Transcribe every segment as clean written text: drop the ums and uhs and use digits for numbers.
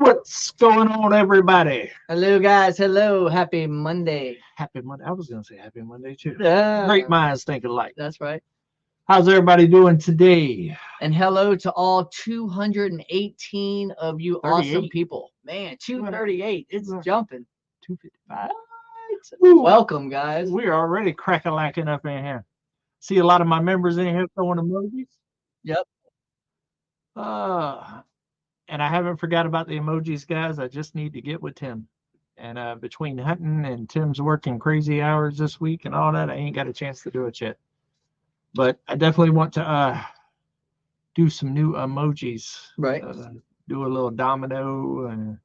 What's going on, everybody? Hello, guys. Hello. Happy Monday. Happy Monday. I was going to say happy Monday, too. Yeah, Great minds think alike. that's right. How's everybody doing today? And hello to all 218 of you 38. awesome people. Man, 238. It's jumping. 255. Welcome, guys. We're already crack-a-lacking up in here. See a lot of my members in here throwing emojis. Yep. And I haven't forgot about the emojis, guys. I just need to get with Tim. And between hunting and Tim's working crazy hours this week and all that, I ain't got a chance to do it yet. But I definitely want to do some new emojis. Right. Do a little domino and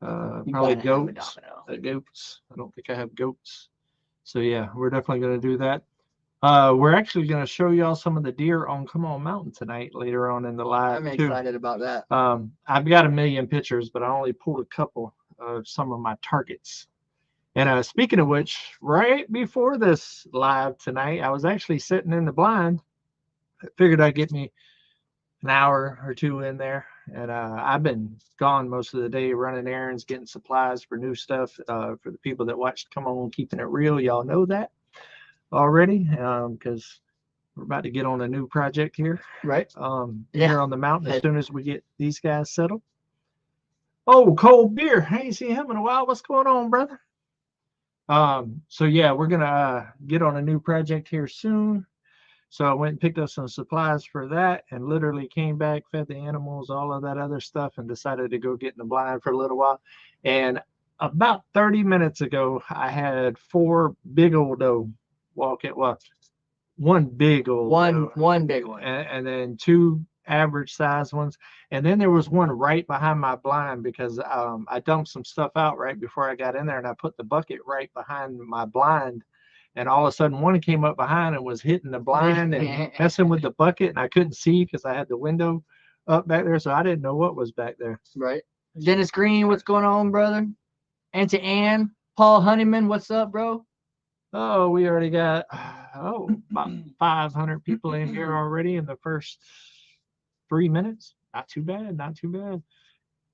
probably goats. Goats. I don't think I have goats. So yeah, we're definitely going to do that. We're actually going to show y'all some of the deer on Come On Mountain tonight later on in the live. I'm excited about that. I've got a million pictures, but I only pulled a couple of some of my targets. And speaking of which, right before this live tonight, I was actually sitting in the blind. I figured I'd get me an hour or two in there. And I've been gone most of the day running errands, getting supplies for new stuff for the people that watched Come On Keeping It Real. Y'all know that already, because we're about to get on a new project here. Right. Here on the mountain as soon as we get these guys settled. Oh, Cold Beer. I ain't seen him in a while. What's going on, brother? So yeah, we're gonna get on a new project here soon. So I went and picked up some supplies for that and literally came back, fed the animals, all of that other stuff, and decided to go get in the blind for a little while. And about 30 minutes ago, I had 4 big old doe walk in. Well, one big old one big one, and then 2 average size ones, and then there was one right behind my blind because I dumped some stuff out right before I got in there, and I put the bucket right behind my blind, and all of a sudden one came up behind and was hitting the blind and messing with the bucket, and I couldn't see because I had the window up back there, so I didn't know what was back there. Right. Dennis Green, what's going on, brother? Auntie Ann, Paul Honeyman, what's up, bro? Oh, we already got about 500 people in here already in the first 3 minutes. Not too bad, not too bad.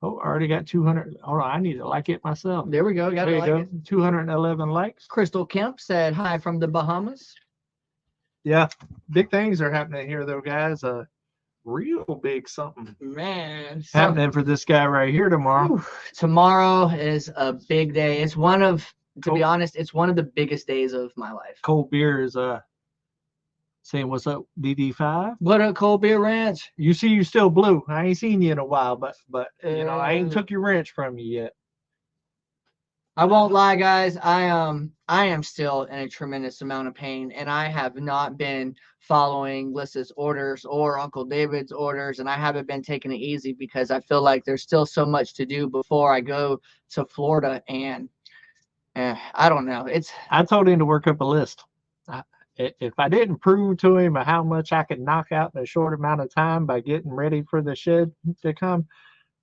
Oh, I already got 200. Hold on, I need to like it myself. There we go. Got there you like go. It. 211 likes. Crystal Kemp said hi from the Bahamas. Yeah, big things are happening here, though, guys. Real big something. Man, happening for this guy right here tomorrow. Tomorrow is a big day. It's one of, to be honest, it's one of the biggest days of my life. Cold Beer is saying what's up, DD5. What up, Cold Beer Ranch? You see, you still blue. I ain't seen you in a while, but you know, I ain't took your wrench from you yet. I won't lie, guys. I am still in a tremendous amount of pain, and I have not been following Lissa's orders or Uncle David's orders, and I haven't been taking it easy because I feel like there's still so much to do before I go to Florida, and I don't know. I told him to work up a list. If I didn't prove to him how much I could knock out in a short amount of time by getting ready for the shed to come,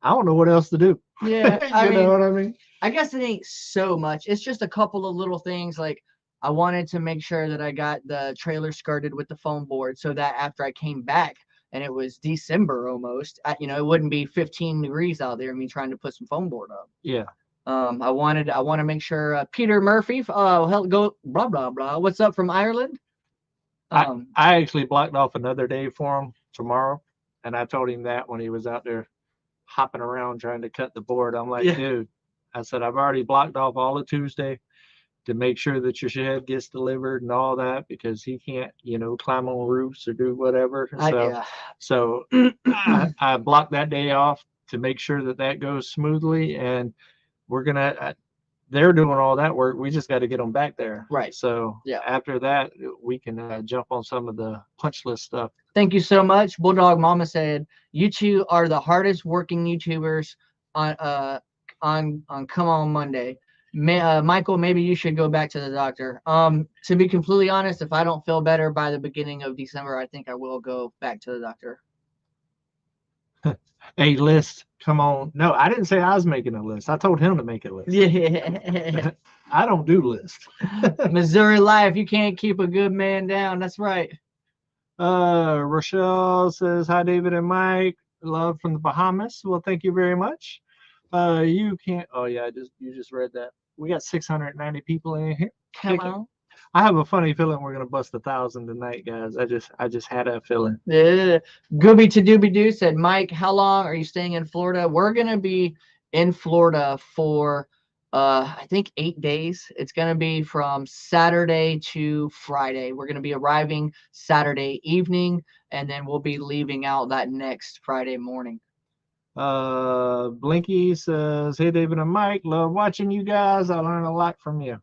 I don't know what else to do. Yeah, I you know what I mean? I guess it ain't so much. It's just a couple of little things. Like I wanted to make sure that I got the trailer skirted with the foam board so that after I came back and it was December almost, it wouldn't be 15 degrees out there, me trying to put some foam board up. Yeah. I want to make sure Peter Murphy, go blah blah blah. What's up from Ireland? I actually blocked off another day for him tomorrow, and I told him that when he was out there hopping around trying to cut the board. I'm like, dude, I said I've already blocked off all of Tuesday to make sure that your shed gets delivered and all that because he can't, climb on roofs or do whatever. So I blocked that day off to make sure that goes smoothly, and we're gonna. They're doing all that work. We just got to get them back there. Right. So after that, we can jump on some of the punch list stuff. Thank you so much. Bulldog Mama said, "You two are the hardest working YouTubers on Come On Monday." Michael, maybe you should go back to the doctor. To be completely honest, if I don't feel better by the beginning of December, I think I will go back to the doctor. A list. Come on. No, I didn't say I was making a list. I told him to make a list. Yeah. I don't do lists. Missouri life. You can't keep a good man down. That's right. Rochelle says, hi, David and Mike. Love from the Bahamas. Well, thank you very much. You can't. Oh yeah, you just read that. We got 690 people in here. Come on. I have a funny feeling we're gonna bust 1,000 tonight, guys. I just had that feeling. Yeah. Gooby to Dooby Doo said, Mike, how long are you staying in Florida? We're gonna be in Florida for I think 8 days. It's gonna be from Saturday to Friday. We're gonna be arriving Saturday evening, and then we'll be leaving out that next Friday morning. Blinky says, hey David and Mike, love watching you guys. I learn a lot from you.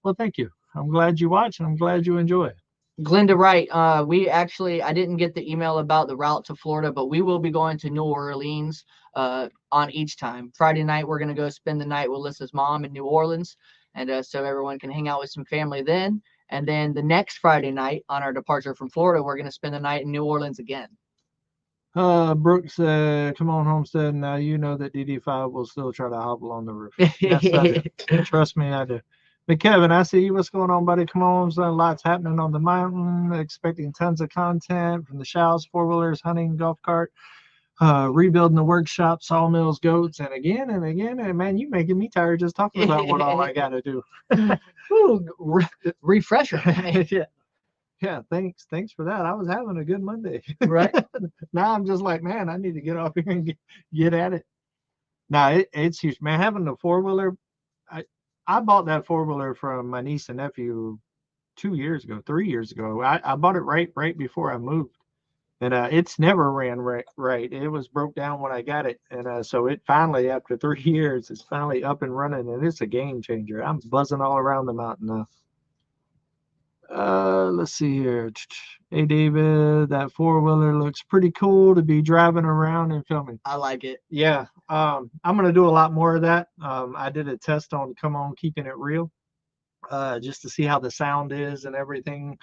Well, thank you. I'm glad you watch, and I'm glad you enjoy it. Glenda Wright, I didn't get the email about the route to Florida, but we will be going to New Orleans on each time. Friday night, we're going to go spend the night with Lissa's mom in New Orleans, and so everyone can hang out with some family then. And then the next Friday night, on our departure from Florida, we're going to spend the night in New Orleans again. Brooks said, come on, Homestead. Now you know that DD5 will still try to hobble on the roof. Yes, I do. Trust me, I do. But Kevin, I see you. What's going on, buddy? Come on, son. Lots happening on the mountain. Expecting tons of content from the shouts, four-wheelers, hunting, golf cart, rebuilding the workshop, sawmills, goats, and again. And man, you making me tired just talking about what all I got to do. Ooh, refresher. Yeah, thanks for that. I was having a good Monday. Right. Now I'm just like, man, I need to get off here and get at it. Now it's huge, man. Having the four-wheeler, I bought that four-wheeler from my niece and nephew 3 years ago. I bought it right before I moved, and it's never ran right. It was broke down when I got it, and so it finally, after 3 years, it's finally up and running, and it's a game changer. I'm buzzing all around the mountain now. Let's see here. Hey David, that four-wheeler looks pretty cool to be driving around and filming. I like it. Yeah. I'm gonna do a lot more of that. I did a test on Come On Keeping It Real, just to see how the sound is and everything,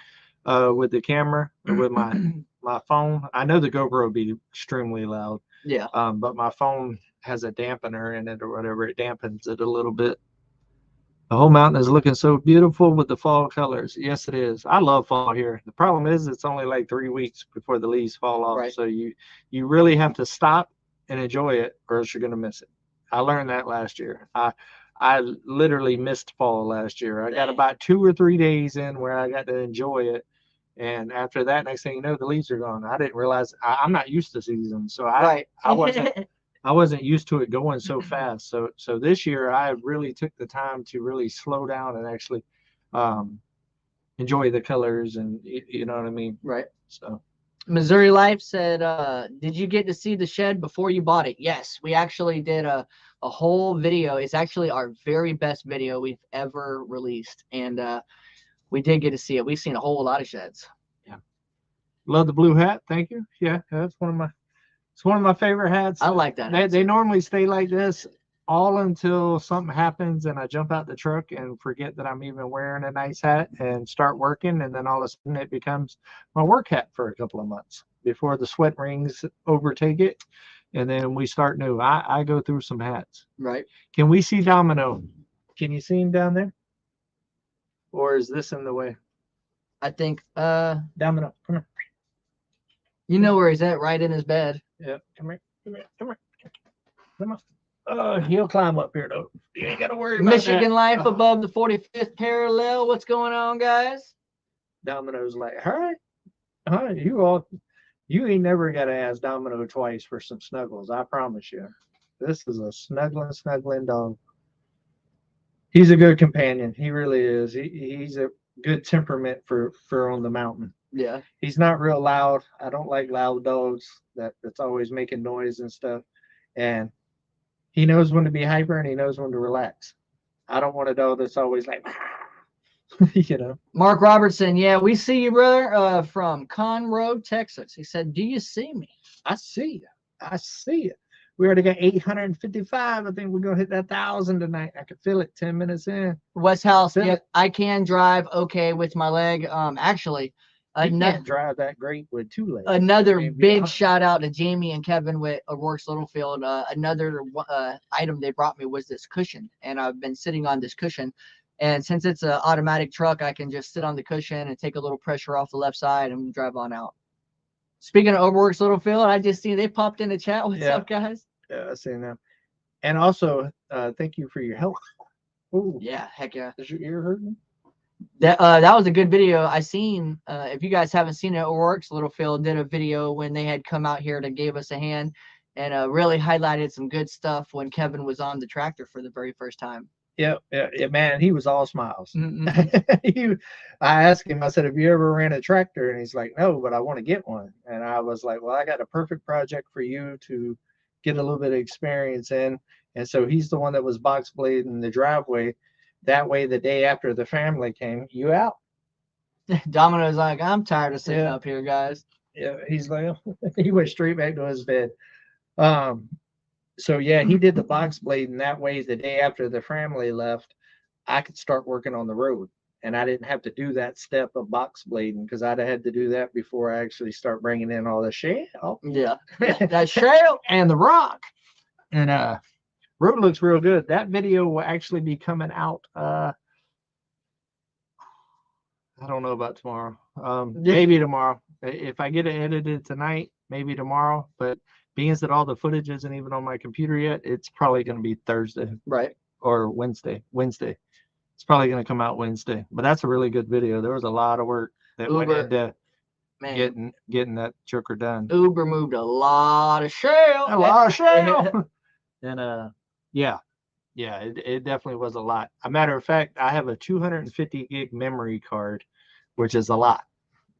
with the camera, with my phone. I know the GoPro will be extremely loud. Yeah. But my phone has a dampener in it or whatever. It dampens it a little bit. The whole mountain is looking so beautiful with the fall colors. Yes, it is. I love fall here. The problem is it's only like 3 weeks before the leaves fall off. Right. So you really have to stop and enjoy it, or else you're going to miss it. I learned that last year. I literally missed fall last year. I got about 2 or 3 days in where I got to enjoy it. And after that, next thing you know, the leaves are gone. I didn't realize I'm not used to seasons. So I wasn't used to it going so fast. So this year I really took the time to really slow down and actually enjoy the colors, and you know what I mean? Right. So Missouri Life said, did you get to see the shed before you bought it? Yes, we actually did a whole video. It's actually our very best video we've ever released. And we did get to see it. We've seen a whole lot of sheds. Yeah. Love the blue hat. Thank you. Yeah, that's it's one of my favorite hats. I like that. They normally stay like this all until something happens and I jump out the truck and forget that I'm even wearing a nice hat and start working, and then all of a sudden it becomes my work hat for a couple of months before the sweat rings overtake it, and then we start new. I go through some hats. Right. Can we see Domino? Can you see him down there? Or is this in the way? I think Domino, come here. You know where he's at, right in his bed. Yeah, come on. He'll climb up here though. You ain't gotta worry about Michigan that. Life above the 45th parallel. What's going on, guys? Domino's like, you ain't never gotta ask Domino twice for some snuggles. I promise you. This is a snuggling dog. He's a good companion. He really is. He's a good temperament for on the mountain. Yeah. He's not real loud. I don't like loud dogs that's always making noise and stuff. And he knows when to be hyper and he knows when to relax. I don't want a dog that's always like, you know. Mark Robertson, yeah, we see you, brother, from Conroe, Texas. He said, do you see me? I see you. I see you. We already got 855. I think we're going to hit that 1,000 tonight. I can feel it 10 minutes in. West House, yeah, I can drive okay with my leg. Actually, you can't drive that great with 2 legs. Another big shout out to Jamie and Kevin with Works Littlefield. Another item they brought me was this cushion, and I've been sitting on this cushion. And since it's an automatic truck, I can just sit on the cushion and take a little pressure off the left side and drive on out. Speaking of Overworks Littlefield, I just see they popped in the chat. What's up, guys? Yeah, I see them. And also, thank you for your help. Oh, Yeah, heck yeah. is your ear hurting? That was a good video I seen. If you guys haven't seen it, it works. Little Phil did a video when they had come out here to give us a hand, and really highlighted some good stuff when Kevin was on the tractor for the very first time. Yeah, man, he was all smiles. Mm-hmm. I asked him, I said, have you ever ran a tractor? And he's like, no, but I want to get one. And I was like, well, I got a perfect project for you to get a little bit of experience in. And so he's the one that was box blading in the driveway. That way, the day after the family came, you out. Domino's like, I'm tired of sitting up here, guys. Yeah, he's like, he went straight back to his bed. So yeah, he did the box blade, and that way, the day after the family left, I could start working on the road, and I didn't have to do that step of box blading because I'd have had to do that before I actually start bringing in all the shale. Yeah, that shale and the rock. And road looks real good. That video will actually be coming out. I don't know about tomorrow. Maybe tomorrow. If I get it edited tonight, maybe tomorrow. But being that all the footage isn't even on my computer yet, it's probably going to be Thursday. Right. Or Wednesday. It's probably going to come out Wednesday. But that's a really good video. There was a lot of work that went into getting that joker done. Uber moved a lot of shale. And yeah, it definitely was a lot. A matter of fact, I have a 250 gig memory card, which is a lot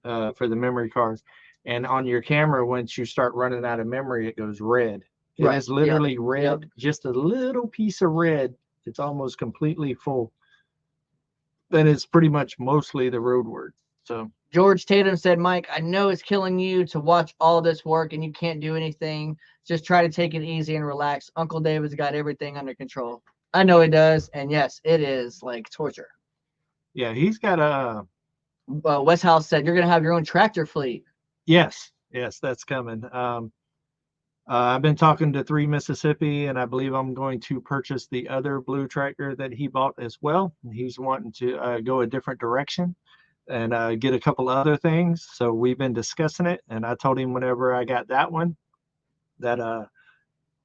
for the memory cards. And on your camera, once you start running out of memory, it goes red. It is literally red, just a little piece of red. It's almost completely full. Then it's pretty much mostly the road work. So George Tatum said, Mike, I know it's killing you to watch all this work and you can't do anything. Just try to take it easy and relax. Uncle David's got everything under control. I know he does. And yes, it is like torture. Yeah, he's got a... West House said, you're going to have your own tractor fleet. Yes, that's coming. I've been talking to 3 Mississippi, and I believe I'm going to purchase the other blue tractor that he bought as well. He's wanting to go a different direction and get a couple other things. So we've been discussing it, and I told him whenever I got that one that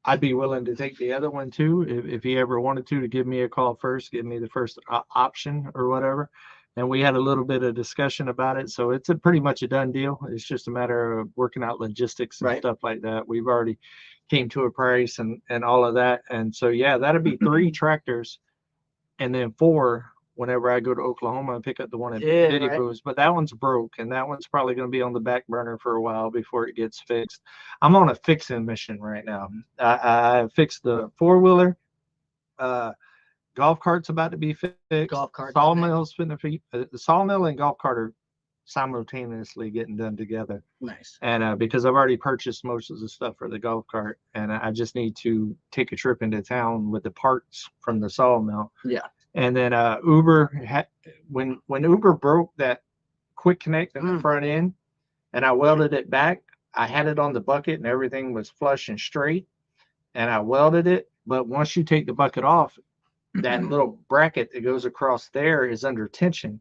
I'd be willing to take the other one too if he ever wanted to give me a call first, give me the first option or whatever. And we had a little bit of discussion about it. So it's pretty much a done deal. It's just a matter of working out logistics and stuff like that. We've already came to a price and all of that. And so, yeah, that'll be 3 tractors and then 4 whenever I go to Oklahoma and pick up the one at Biddy Boo's. But that one's broke, and that one's probably going to be on the back burner for a while before it gets fixed. I'm on a fixing mission right now. I fixed the 4-wheeler. Golf cart's about to be fixed. Golf cart. Sawmill's the sawmill and golf cart are simultaneously getting done together. Nice. And because I've already purchased most of the stuff for the golf cart, and I just need to take a trip into town with the parts from the sawmill. Yeah. And then Uber when Uber broke that quick connect in the front end, and I welded it back. I had it on the bucket, and everything was flush and straight, and I welded it. But once you take the bucket off, that little bracket that goes across there is under tension.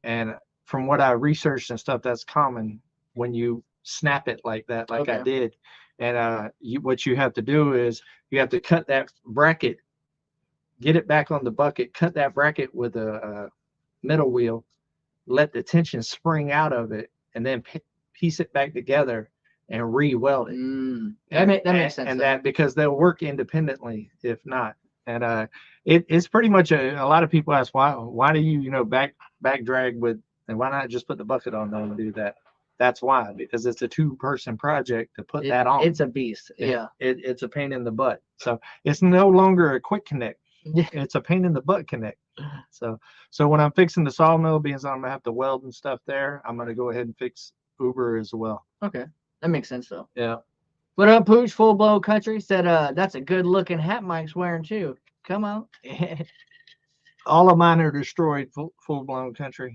And from what I researched and stuff, that's common when you snap it like that, like I did. And what you have to do is you have to cut that bracket, get it back on the bucket, cut that bracket with a metal wheel, let the tension spring out of it, and then piece it back together and re-weld it. That makes sense. And that because they'll work independently if not. And it's pretty much a lot of people ask why do you back drag with, and why not just put the bucket on there and do that? That's why, because it's a 2-person project to put that on. It's a beast. It's a pain in the butt. So it's no longer a quick connect. It's a pain in the butt connect. So when I'm fixing the sawmill, being I'm gonna have to weld and stuff there, I'm gonna go ahead and fix Uber as well. Okay, that makes sense though. Yeah. What up, Pooch? Full Blow Country said, that's a good looking hat Mike's wearing too. Come on. All of mine are destroyed, full blown country.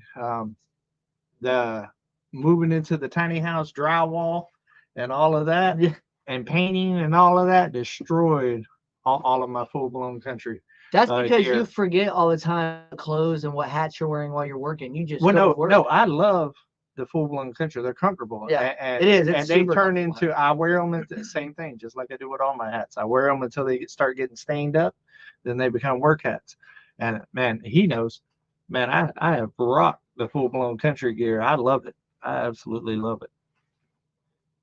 The moving into the tiny house, drywall and all of that, and painting and all of that destroyed all of my full blown country. That's because you forget all the time clothes and what hats you're wearing while you're working. You just no, I love the full-blown country. They're comfortable. Yeah, and, it is. It's and they super turn comfortable. into, I wear them at the same thing, just like I do with all my hats. I wear them until they start getting stained up. Then they become work hats. And man, he knows, man, I have rocked the full-blown country gear. I love it. I absolutely love it.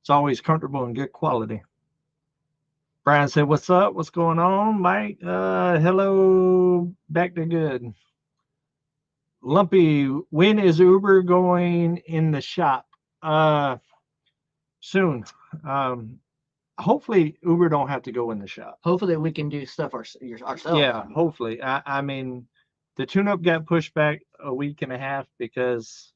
It's always comfortable and good quality. Brian said, "What's up? What's going on, Mike? Hello, back to good. Lumpy, when is Uber going in the shop? Soon. Hopefully Uber don't have to go in the shop. Hopefully we can do stuff ourselves. Yeah, hopefully. I mean, the tune-up got pushed back a week and a half because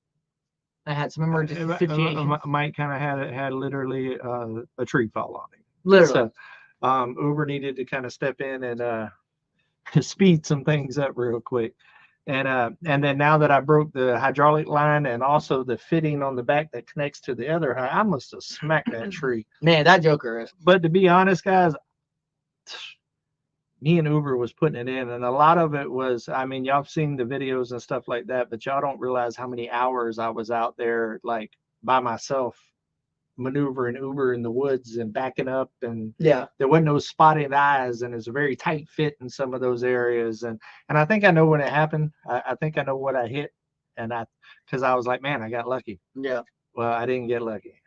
I had some emergency situation. Mike kind of had literally a tree fall on him. Literally. So Uber needed to kind of step in and speed some things up real quick. And then now that I broke the hydraulic line and also the fitting on the back that connects to the other, I must have smacked that tree. Man, that joker is. But to be honest, guys, me and Uber was putting it in, and a lot of it was, I mean, y'all have seen the videos and stuff like that, but y'all don't realize how many hours I was out there, like, by myself, maneuvering Uber in the woods and backing up, and yeah, there wasn't no spotted eyes, and it's a very tight fit in some of those areas, and I think I know when it happened. I think I know what I hit, and because I was like, man, I got lucky. Yeah. Well, I didn't get lucky.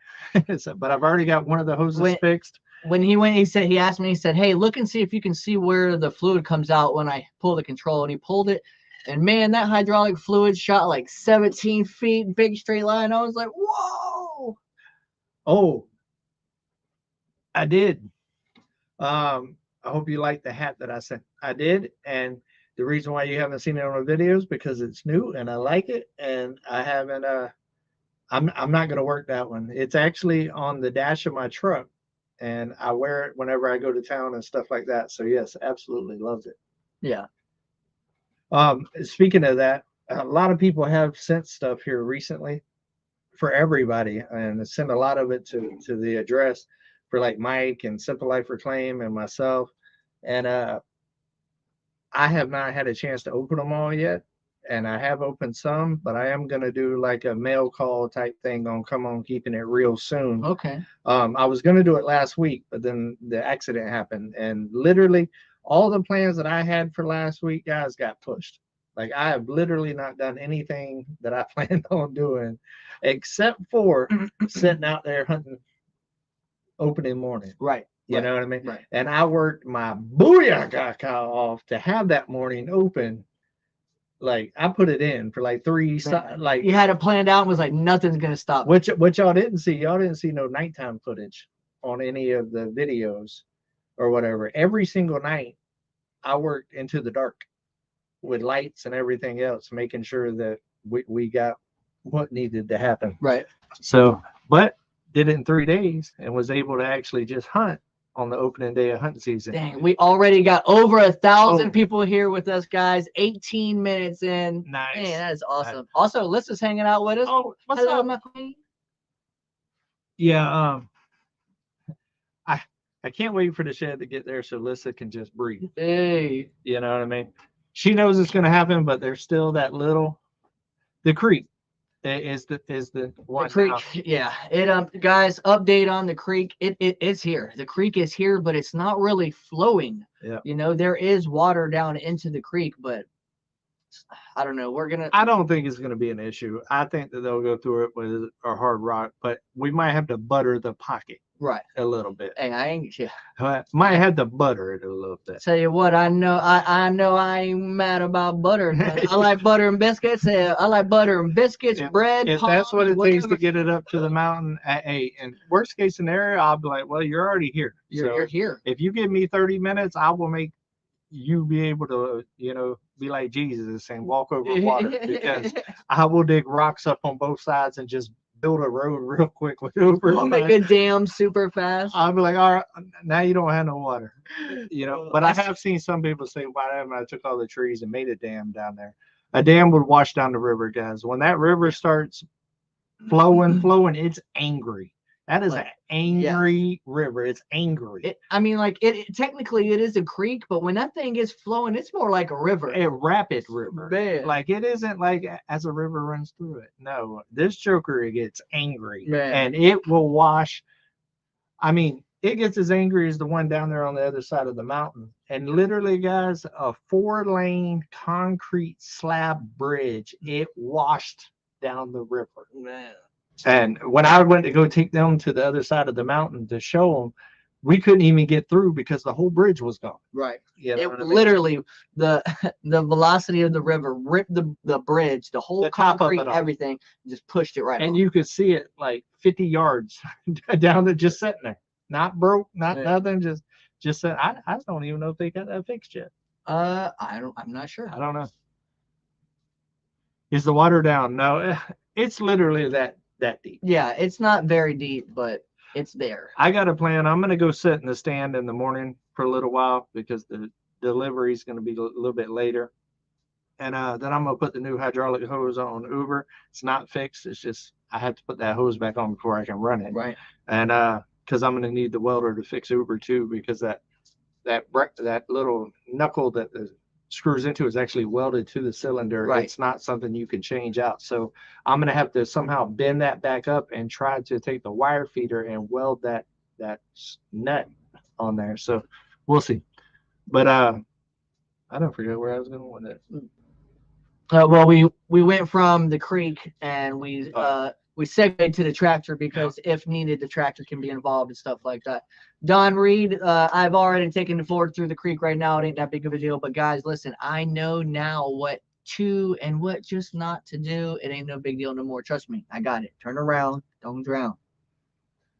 So, but I've already got one of the hoses fixed. When he went, he asked me, he said, hey, look and see if you can see where the fluid comes out when I pull the control. And he pulled it, and man, that hydraulic fluid shot like 17 feet, big straight line. I was like, whoa. Oh, I did. I hope you like the hat that I sent. I did, and the reason why you haven't seen it on the videos because it's new and I like it, and I haven't. I'm not going to work that one. It's actually on the dash of my truck, and I wear it whenever I go to town and stuff like that. So yes, absolutely loves it. Yeah. Speaking of that, a lot of people have sent stuff here recently for everybody, and send a lot of it to the address for like Mike and Simple Life Reclaim and myself. And I have not had a chance to open them all yet. And I have opened some, but I am going to do like a mail call type thing on Come On Keeping It Real soon. Okay. I was going to do it last week, but then the accident happened. And literally all the plans that I had for last week, guys, got pushed. Like I have literally not done anything that I planned on doing except for sitting out there hunting opening morning. Right. You know what I mean? Right. And I worked my booyah off to have that morning open. Like I put it in for like 3, like you had it planned out and was like, nothing's going to stop. What y'all didn't see. Y'all didn't see no nighttime footage on any of the videos or whatever. Every single night I worked into the dark with lights and everything else, making sure that we got what needed to happen. Right. So, but did it in 3 days and was able to actually just hunt on the opening day of hunting season. Dang, we already got over 1,000 people here with us, guys. 18 minutes in. Nice. Man, that is awesome. Nice. Also, Lissa's hanging out with us. Oh, what's Hello, up? my queen. Yeah, I can't wait for the shed to get there so Lissa can just breathe. Hey. You know what I mean? She knows it's going to happen, but there's still that little, the creek is the one. The creek, now. yeah. It guys, update on the creek. It is here. The creek is here, but it's not really flowing. Yeah. You know, there is water down into the creek, but I don't know. I don't think it's gonna be an issue. I think that they'll go through it with a hard rock, but we might have to butter the pocket. Right. A little bit. Hey, I ain't might have to butter it a little bit. Tell you what, I know I ain't mad about butter. I like butter and biscuits. I like butter and biscuits, bread. If that's what it takes to get it up to the mountain, hey, and worst case scenario, I'll be like, well, you're already here. You're here. If you give me 30 minutes, I will make you be able to, be like Jesus and walk over water, because I will dig rocks up on both sides and just build a road real quick with Uber. I'll make a dam super fast. I'll be like, all right, now you don't have no water, But I have seen some people say, why haven't I took all the trees and made a dam down there? A dam would wash down the river, guys. When that river starts flowing, it's angry. That is Like, an angry river. It's angry. I mean, like technically it is a creek, but when that thing is flowing, it's more like a river. A rapid river. Man. Like it isn't like as a river runs through it. No, this joker, it gets angry. Man. And it will wash. I mean, it gets as angry as the one down there on the other side of the mountain. And literally, guys, a 4-lane concrete slab bridge, it washed down the river. Man. And when I went to go take them to the other side of the mountain to show them, we couldn't even get through because the whole bridge was gone. Right. You know what I mean? Literally, the velocity of the river ripped the bridge, the whole concrete, everything, just pushed it right. And you could see it like 50 yards down there, just sitting there, not broke, not nothing, just sitting. I don't even know if they got that fixed yet. I'm not sure. I don't know. Is the water down? No, it's literally that deep. Yeah, it's not very deep, but it's there. I got a plan. I'm going to go sit in the stand in the morning for a little while because the delivery is going to be a little bit later. And then I'm going to put the new hydraulic hose on Uber. It's not fixed. It's just I have to put that hose back on before I can run it. Right. And because I'm going to need the welder to fix Uber too, because that little knuckle that screws into is actually welded to the cylinder. Right. It's not something you can change out. So I'm going to have to somehow bend that back up and try to take the wire feeder and weld that nut on there. So we'll see. But I don't forget where I was going with it. Well, we went from the creek and we segued to the tractor because if needed, the tractor can be involved and stuff like that. Don Reed, I've already taken the Ford through the creek right now. It ain't that big of a deal. But guys, listen, I know now what to and what just not to do. It ain't no big deal no more. Trust me, I got it. Turn around, don't drown.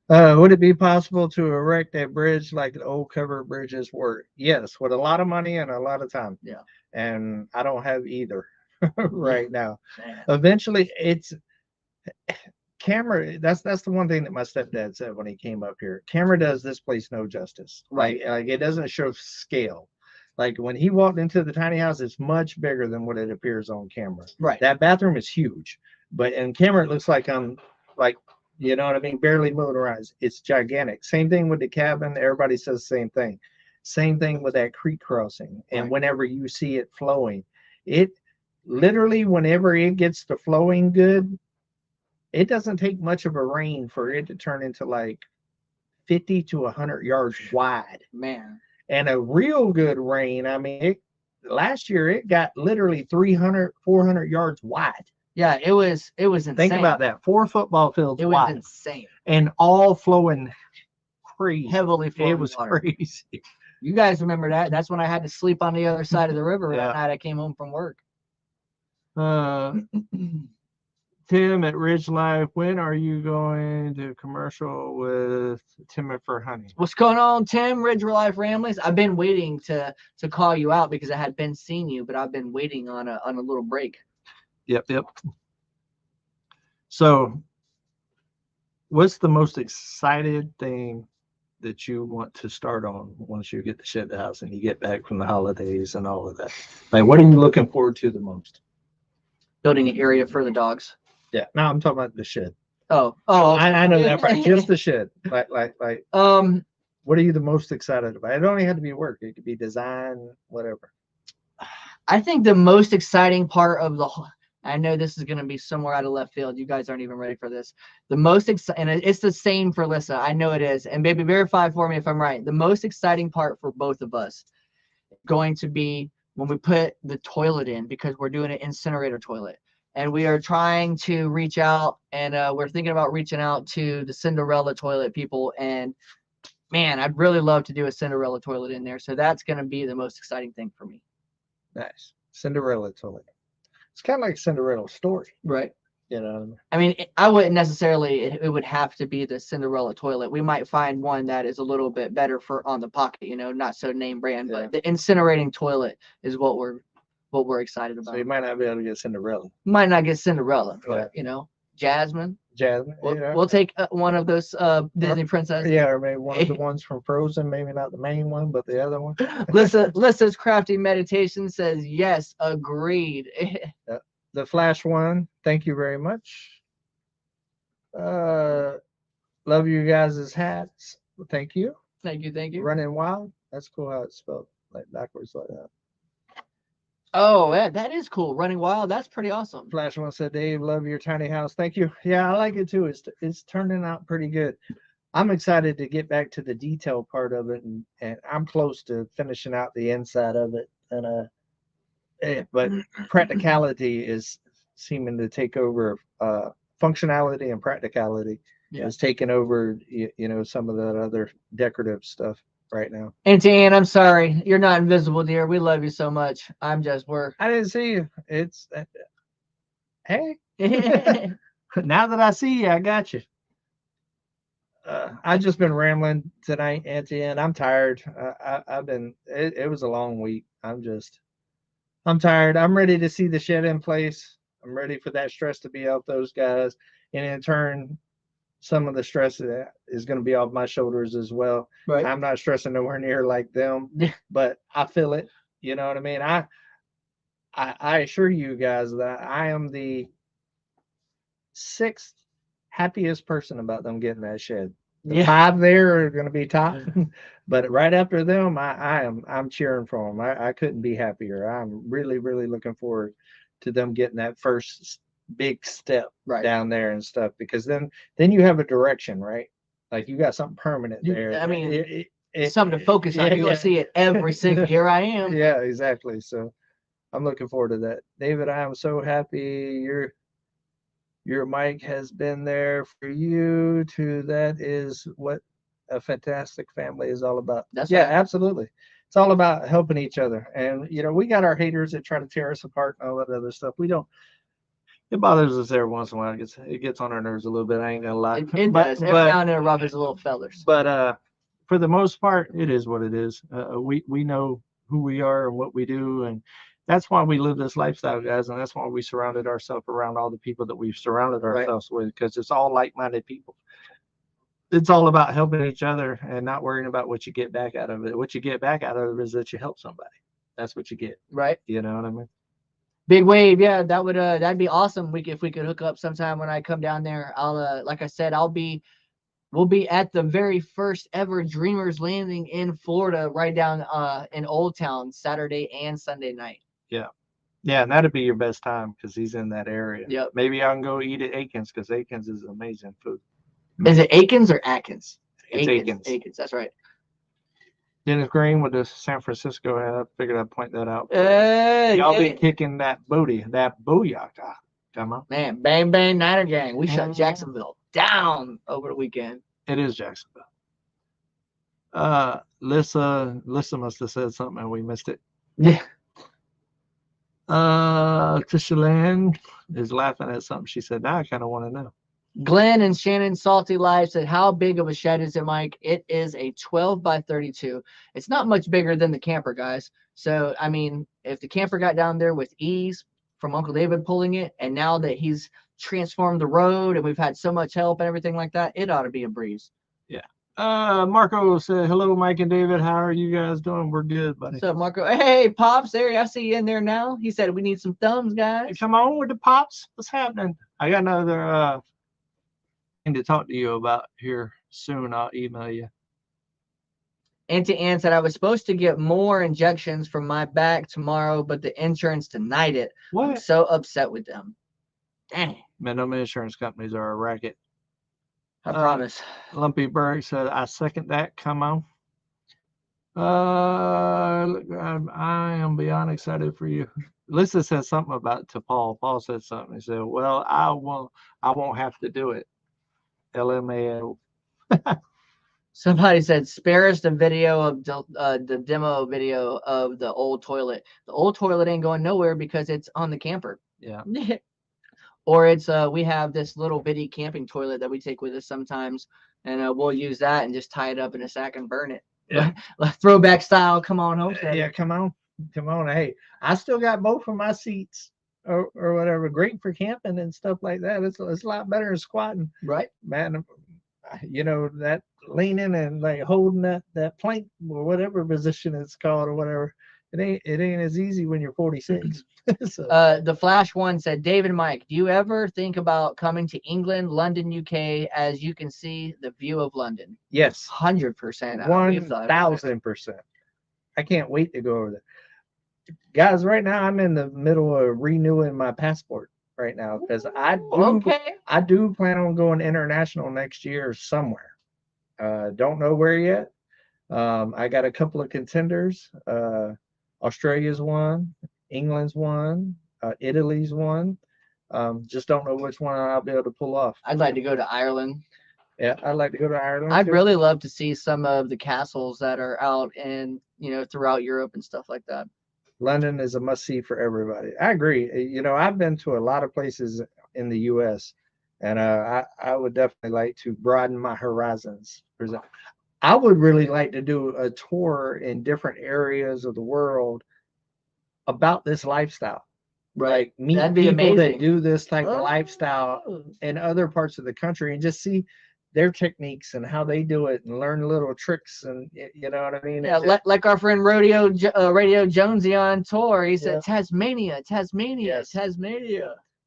Would it be possible to erect a bridge like the old covered bridges were? Yes, with a lot of money and a lot of time. Yeah. And I don't have either right now. Man. Eventually, it's camera. That's the one thing that my stepdad said when he came up here. Camera does this place no justice. Right. Like it doesn't show scale. Like when he walked into the tiny house, it's much bigger than what it appears on camera. Right. That bathroom is huge, but in camera it looks like I'm like, you know what I mean, barely motorized. It's gigantic. Same thing with the cabin. Everybody says the same thing. Same thing with that creek crossing. And whenever you see it flowing, it literally, whenever it gets to flowing good, it doesn't take much of a rain for it to turn into like 50 to 100 yards wide. Man. And a real good rain, I mean, last year it got literally 300, 400 yards wide. Yeah, it was insane. Think about that. 4 football fields It wide. was insane. And all flowing crazy. Heavily flowing. It was water. crazy. You guys remember that? That's when I had to sleep on the other side of the river that night I came home from work. Tim at Ridge Life, when are you going to commercial with Tim for Honey? What's going on, Tim? Ridge Life Ramblings. I've been waiting to call you out because I had been seeing you, but I've been waiting on a little break. Yep. So, what's the most excited thing that you want to start on once you get to shed the house and you get back from the holidays and all of that? Like, what are you looking forward to the most? Building an area for the dogs. Yeah, no, I'm talking about the shed. Oh, I know that part. Just the shed. Like. What are you the most excited about? It don't even have to be work. It could be design, whatever. I think the most exciting part of the whole, I know this is going to be somewhere out of left field. You guys aren't even ready for this. The most exciting, and it's the same for Lissa. I know it is. And baby, verify for me if I'm right. The most exciting part for both of us going to be when we put the toilet in, because we're doing an incinerator toilet. And we are trying to reach out, and we're thinking about reaching out to the Cinderella toilet people. And man, I'd really love to do a Cinderella toilet in there. So that's going to be the most exciting thing for me. Nice. Cinderella toilet. It's kind of like Cinderella story. Right. You know, I mean, I wouldn't necessarily, it would have to be the Cinderella toilet. We might find one that is a little bit better for on the pocket, you know, not so name brand, but the incinerating toilet is what we're excited about. So you might not be able to get Cinderella. Might not get Cinderella, but you know, Jasmine. We'll take one of those Disney princesses. Yeah, or maybe one of the ones from Frozen, maybe not the main one, but the other one. Lissa's Crafty Meditation says yes, agreed. The Flash one, thank you very much. Love you guys' hats. Thank you. Thank you. Thank you. Running Wild. That's cool how it's spelled, like backwards like that. Oh, yeah, that is cool. Running Wild. That's pretty awesome. Flash one said, Dave, love your tiny house. Thank you. Yeah, I like it too. It's turning out pretty good. I'm excited to get back to the detail part of it, and I'm close to finishing out the inside of it. And but practicality is seeming to take over. Functionality and practicality is taking over. You know, some of that other decorative stuff right now. Auntie Ann, I'm sorry, you're not invisible, dear. We love you so much. I'm just work. I didn't see you. It's hey. Now that I see you, I got you. I've just been rambling tonight, Auntie Ann. I'm tired. I've been. It was a long week. I'm tired. I'm ready to see the shed in place. I'm ready for that stress to be off those guys, and in turn, some of the stress that is going to be off my shoulders as well. Right. I'm not stressing nowhere near like them, but I feel it. You know what I mean? I assure you guys that I am the 6th happiest person about them getting that shed. The 5 there are going to be top, but right after them, I'm cheering for them. I couldn't be happier. I'm really looking forward to them getting that first big step down there and stuff, because then you have a direction, right? Like you got something permanent there. I mean, it's something to focus on. You're gonna see it every single. Here I am. Yeah, exactly. So I'm looking forward to that. David, I am so happy your mic has been there for you too. That is what a fantastic family is all about. That's right. Absolutely. It's all about helping each other. And you know, we got our haters that try to tear us apart and all that other stuff. We don't. It bothers us every once in a while. It gets on our nerves a little bit. I ain't gonna lie. It does. Every now and then it rubs his little feathers. But for the most part, it is what it is. We know who we are and what we do, and that's why we live this lifestyle, guys, and that's why we surrounded ourselves around all the people that we've surrounded ourselves with, because it's all like-minded people. It's all about helping each other and not worrying about what you get back out of it. What you get back out of it is that you help somebody. That's what you get. Right. You know what I mean? Big wave, yeah, that would that'd be awesome. If we could hook up sometime when I come down there. I'll like I said, we'll be at the very first ever Dreamers Landing in Florida, right down in Old Town, Saturday and Sunday night. Yeah, and that'd be your best time because he's in that area. Yep. Maybe I can go eat at Aikens because Aikens is amazing food. Is it Aikens or Atkins? It's Aikens. Aikens, that's right. Dennis Green with the San Francisco hat. I figured I'd point that out. Y'all be kicking that booty, that booyaka. Come on. Man, bang, bang, Niner gang. We shut Jacksonville down over the weekend. It is Jacksonville. Lissa must have said something and we missed it. Yeah. Trisha Land is laughing at something she said. Now I kind of want to know. Glenn and Shannon Salty Live said, how big of a shed is it, Mike? It is a 12 by 32. It's not much bigger than the camper, guys. So, I mean, if the camper got down there with ease from Uncle David pulling it, and now that he's transformed the road and we've had so much help and everything like that, it ought to be a breeze. Yeah. Marco said, hello, Mike and David. How are you guys doing? We're good, buddy. What's up, Marco? Hey, Pops, there. I see you in there now. He said, we need some thumbs, guys. Hey, come on with the Pops. What's happening? I got another thing to talk to you about here soon. I'll email you. Auntie Ann said, I was supposed to get more injections from my back tomorrow, but the insurance denied it. What? I'm so upset with them. Dang. Man, them insurance companies are a racket. I promise. Lumpy Berg said, I second that. Come on. I am beyond excited for you. Lisa said something about to Paul. Paul said something. He said, well, I won't have to do it. LMAO. Somebody said, spare us the video of the demo video of the old toilet. The old toilet ain't going nowhere because it's on the camper. Yeah. Or it's we have this little bitty camping toilet that we take with us sometimes, and we'll use that and just tie it up in a sack and burn it. Yeah. Throwback style. Come on, Homesteading. Yeah, come on. Hey, I still got both of my seats or whatever. Great for camping and stuff like that. It's a lot better than squatting. Right. Man, you know, that leaning and like holding that plank or whatever position it's called or whatever. it ain't as easy when you're 46. So, The Flash One said, Dave and Mike, do you ever think about coming to England, London, UK? As you can see, the view of London. yes, 100%. 1000%. I can't wait to go over there, guys. Right now, I'm in the middle of renewing my passport right now because I do plan on going international next year somewhere. Don't know where yet. I got a couple of contenders. Australia's one, England's one, Italy's one. Just don't know which one I'll be able to pull off. I'd like to go to Ireland. Yeah, I'd like to go to Ireland. I'd really love to see some of the castles that are out in, throughout Europe and stuff like that. London is a must-see for everybody. I agree. I've been to a lot of places in the U.S., and I would definitely like to broaden my horizons. I would really like to do a tour in different areas of the world about this lifestyle. Like meet people that do this type of lifestyle in other parts of the country and just see their techniques and how they do it and learn little tricks, and you know what I mean? Yeah, like our friend Radio Jonesy on tour. He said Tasmania.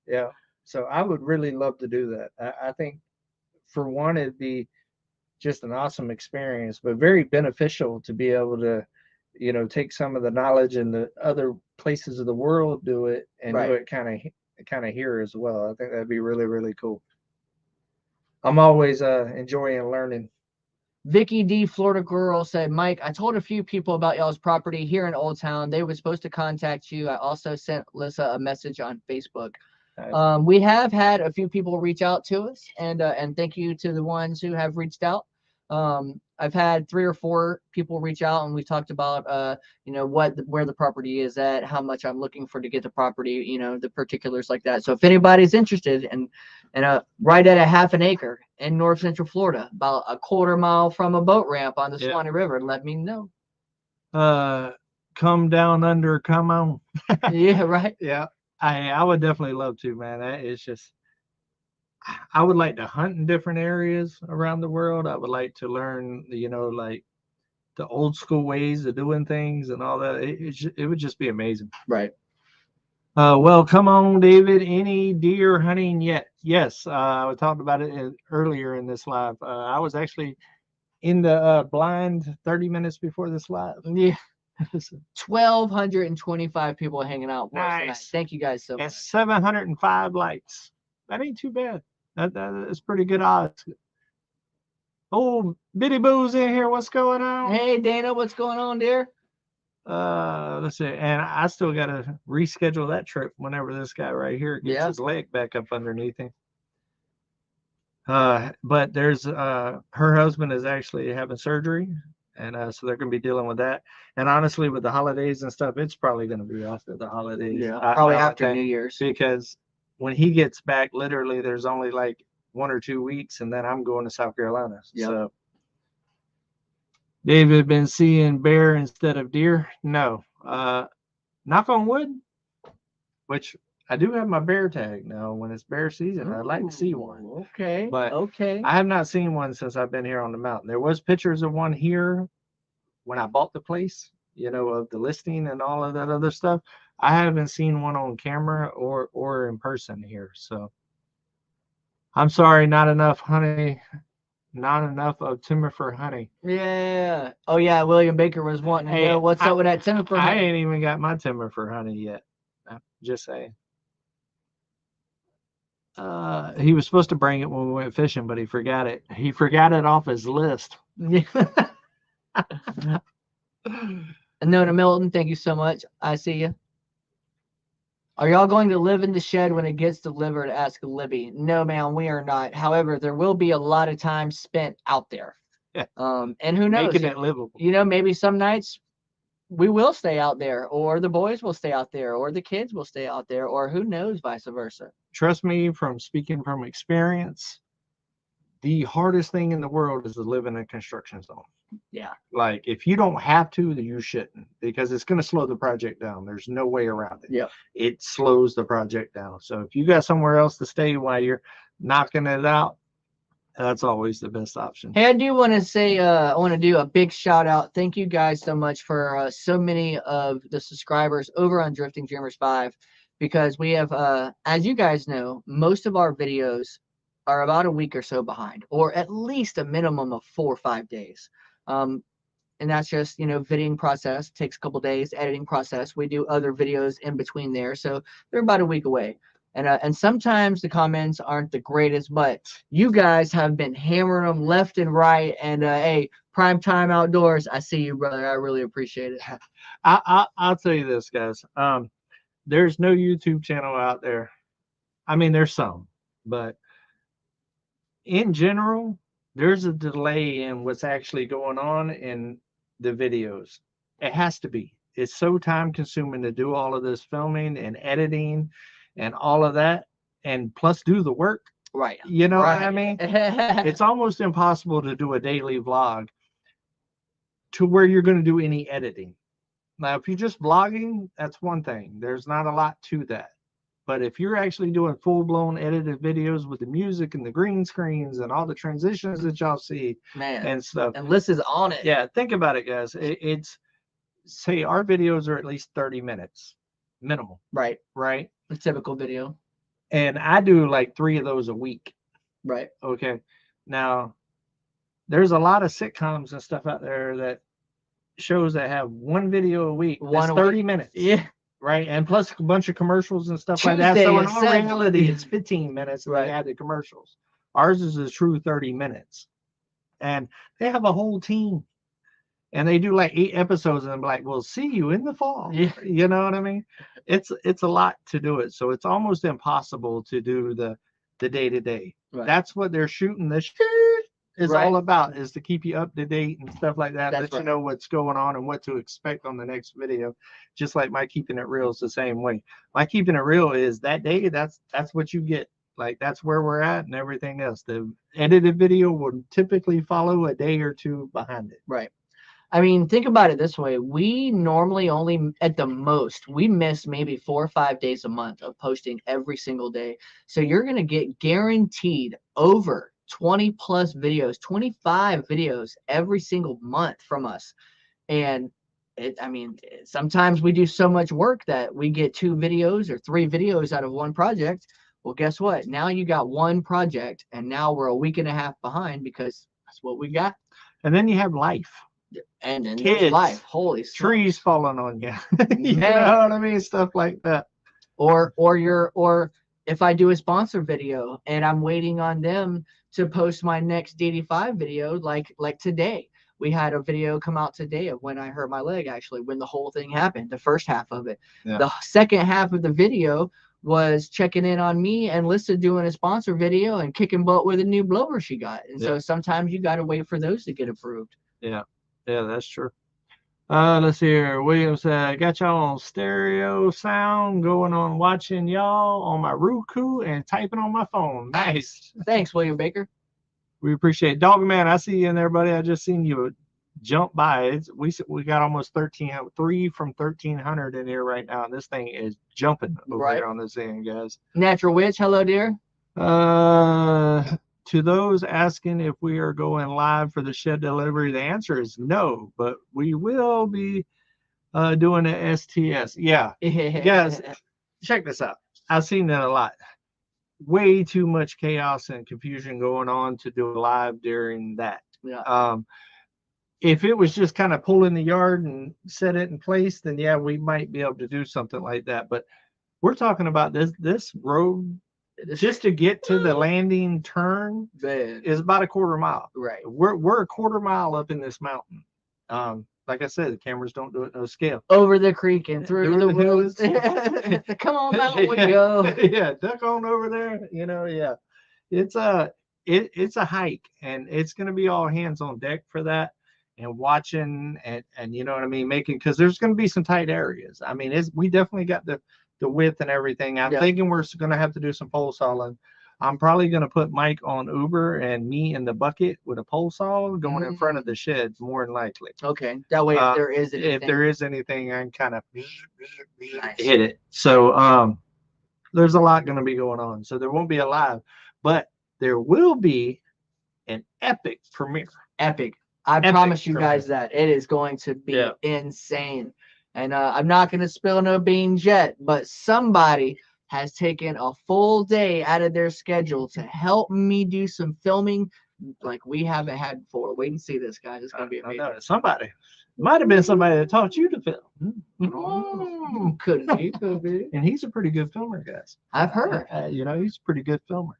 Yeah. So I would really love to do that. I think for one, it'd be just an awesome experience, but very beneficial to be able to, take some of the knowledge in the other places of the world, do it and do it kind of here as well. I think that'd be really, really cool. I'm always enjoying learning. Vicky D, Florida girl, said, Mike, I told a few people about y'all's property here in Old Town. They were supposed to contact you. I also sent Lissa a message on Facebook. Nice. We have had a few people reach out to us, and thank you to the ones who have reached out. I've had 3 or 4 people reach out, and we talked about where the property is at, how much I'm looking for to get the property, the particulars like that. So if anybody's interested and right at a half an acre in North Central Florida, about a 1/4 mile from a boat ramp on the Swanee River, let me know. Come down under, come on. Yeah, right. Yeah, I would definitely love to, man. It's just, I would like to hunt in different areas around the world. I would like to learn, like the old school ways of doing things and all that. It would just be amazing. Right. Well, come on, David. Any deer hunting yet? Yes. I talked about it earlier in this live. I was actually in the blind 30 minutes before this live. Yeah. 1,225 people hanging out. Nice. Thank you guys so much. And 705 likes. That ain't too bad. That is pretty good odds. Oh, Bitty Boo's in here. What's going on? Hey, Dana. What's going on, dear? Let's see. And I still got to reschedule that trip whenever this guy right here gets his leg back up underneath him. But there's her husband is actually having surgery, and so they're going to be dealing with that. And honestly, with the holidays and stuff, it's probably going to be after the holidays. Yeah, probably after New Year's. Because when he gets back, literally, there's only like 1 or 2 weeks, and then I'm going to South Carolina. Yep. So, David, been seeing bear instead of deer? No. Knock on wood, which I do have my bear tag now. When it's bear season, I'd like to see one. Okay. But I have not seen one since I've been here on the mountain. There was pictures of one here when I bought the place, of the listing and all of that other stuff. I haven't seen one on camera or in person here. So I'm sorry, not enough honey, not enough of timber for honey. Yeah. Oh yeah, William Baker was wanting to know what's up with that timber for honey. I ain't even got my timber for honey yet. I'm just saying. He was supposed to bring it when we went fishing, but he forgot it. He forgot it off his list. Nona Milton, thank you so much. I see you. Are y'all going to live in the shed when it gets delivered? Asked Libby. No, ma'am, we are not. However, there will be a lot of time spent out there. Yeah. And who knows? Making it livable. Maybe some nights we will stay out there, or the boys will stay out there, or the kids will stay out there, or who knows, vice versa. Trust me, from speaking from experience, the hardest thing in the world is to live in a construction zone. Yeah. Like, if you don't have to, then you shouldn't, because it's going to slow the project down. There's no way around it. Yeah. It slows the project down. So if you got somewhere else to stay while you're knocking it out, That's always the best option. Hey, I do want to say, I want to do a big shout out. Thank you guys so much for so many of the subscribers over on Drifting Dreamers 5, because we have, as you guys know, most of our videos are about a week or so behind, or at least a minimum of 4 or 5 days. And that's just, you know, videoing process takes a couple days, editing process. We do other videos in between there, so they're about a week away. And sometimes the comments aren't the greatest, but you guys have been hammering them left and right. And hey, Prime Time Outdoors, I see you, brother. I really appreciate it. I'll tell you this, guys. There's no YouTube channel out there. I mean, there's some, but in general, there's a delay in what's actually going on in the videos. It has to be. It's so time consuming to do all of this filming and editing and all of that, and plus do the work. Right. You know what I mean? It's almost impossible to do a daily vlog to where you're going to do any editing. Now, if you're just vlogging, that's one thing. There's not a lot to that. But if you're actually doing full-blown edited videos with the music and the green screens and all the transitions that y'all see, man, and stuff. And Liz is on it. Yeah, think about it, guys. It's, say our videos are at least 30 minutes minimal. Right. Right. A typical video. And I do like 3 of those a week. Right. Okay. Now, there's a lot of sitcoms and stuff out there that shows that have one video a week. That's 30 minutes. Yeah. Right. And plus a bunch of commercials and stuff like that. So in all reality, it's 15 minutes. Right. They add the commercials. Ours is a true 30 minutes. And they have a whole team. And they do like 8 episodes, and I'm like, we'll see you in the fall. Yeah. You know what I mean? It's a lot to do it. So it's almost impossible to do the day-to-day. Right. That's what they're shooting this is all about, is to keep you up to date and stuff like that. Let you know what's going on and what to expect on the next video. Just like my Keeping It Real is the same way. My Keeping It Real is that day, that's what you get. Like, that's where we're at, and everything else. The edited video will typically follow a day or 2 behind it. Right. I mean, think about it this way. We normally only, at the most, we miss maybe 4 or 5 days a month of posting every single day. So you're going to get guaranteed over 20 plus videos, 25 videos every single month from us. And I mean, sometimes we do so much work that we get 2 videos or 3 videos out of one project. Well, guess what? Now you got one project, and now we're a week and a half behind because that's what we got. And then you have life. And then kids, life, holy trees falling on you. You know what I mean? Stuff like that. Or if I do a sponsor video and I'm waiting on them to post my next DD5 video, like today. We had a video come out today of when I hurt my leg, actually, when the whole thing happened, the first half of it. Yeah. The second half of the video was checking in on me and Lisa doing a sponsor video and kicking butt with a new blower she got. And so sometimes you got to wait for those to get approved. Yeah. Yeah, that's true. Let's see here. William said, got y'all on stereo sound, going on watching y'all on my Roku and typing on my phone. Nice. Thanks, William Baker. We appreciate it. Dog Man, I see you in there, buddy. I just seen you jump by. We got almost 3 from 1,300 in here right now. And this thing is jumping over here on this end, guys. Natural Witch, hello, dear. To those asking if we are going live for the shed delivery, the answer is no, but we will be doing an STS. Yeah. Guys, check this out. I've seen that a lot. Way too much chaos and confusion going on to do a live during that. Yeah. If it was just kind of pull in the yard and set it in place, then yeah, we might be able to do something like that. But we're talking about this road. Just to get to the landing turn is about a quarter mile. Right. We're a quarter mile up in this mountain. Like I said, the cameras don't do it no scale. Over the creek and through the woods. Come on, mountain we go. Yeah, duck on over there. You know, yeah. It's a hike, and it's gonna be all hands on deck for that, and watching and you know what I mean, making, because there's gonna be some tight areas. I mean, we definitely got the width and everything. I'm thinking we're going to have to do some pole sawing. I'm probably going to put Mike on Uber and me in the bucket with a pole saw going in front of the shed, more than likely. Okay. That way, if there is anything, I can kind of hit it. So there's a lot going to be going on. So there won't be a live, but there will be an epic premiere. Epic. I promise you guys that it is going to be insane. And I'm not going to spill no beans yet, but somebody has taken a full day out of their schedule to help me do some filming like we haven't had before. Wait and see this, guys. It's going to be amazing. I know, somebody. Might have been somebody that taught you to film. Could be, could be. And he's a pretty good filmer, guys. I've heard. You know, he's a pretty good filmer.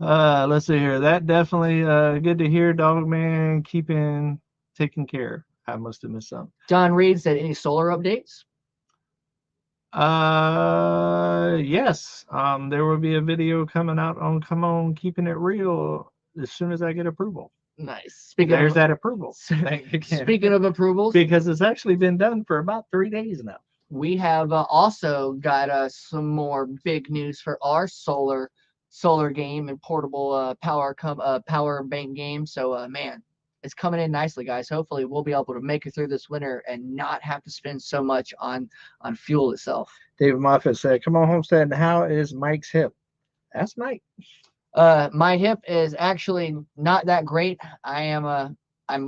Let's see here. That definitely good to hear, dog man. Taking care. I must have missed something. John Reed said, any solar updates? Yes. There will be a video coming out on Come On Keeping It Real as soon as I get approval. Nice. There's that approval. Speaking of approvals, because it's actually been done for about 3 days now. We have also got some more big news for our solar game and portable power bank game. So man, it's coming in nicely, guys. Hopefully we'll be able to make it through this winter and not have to spend so much on fuel itself. David Moffat said, "Come on, Homestead. How is Mike's hip?" That's Mike. My hip is actually not that great. I'm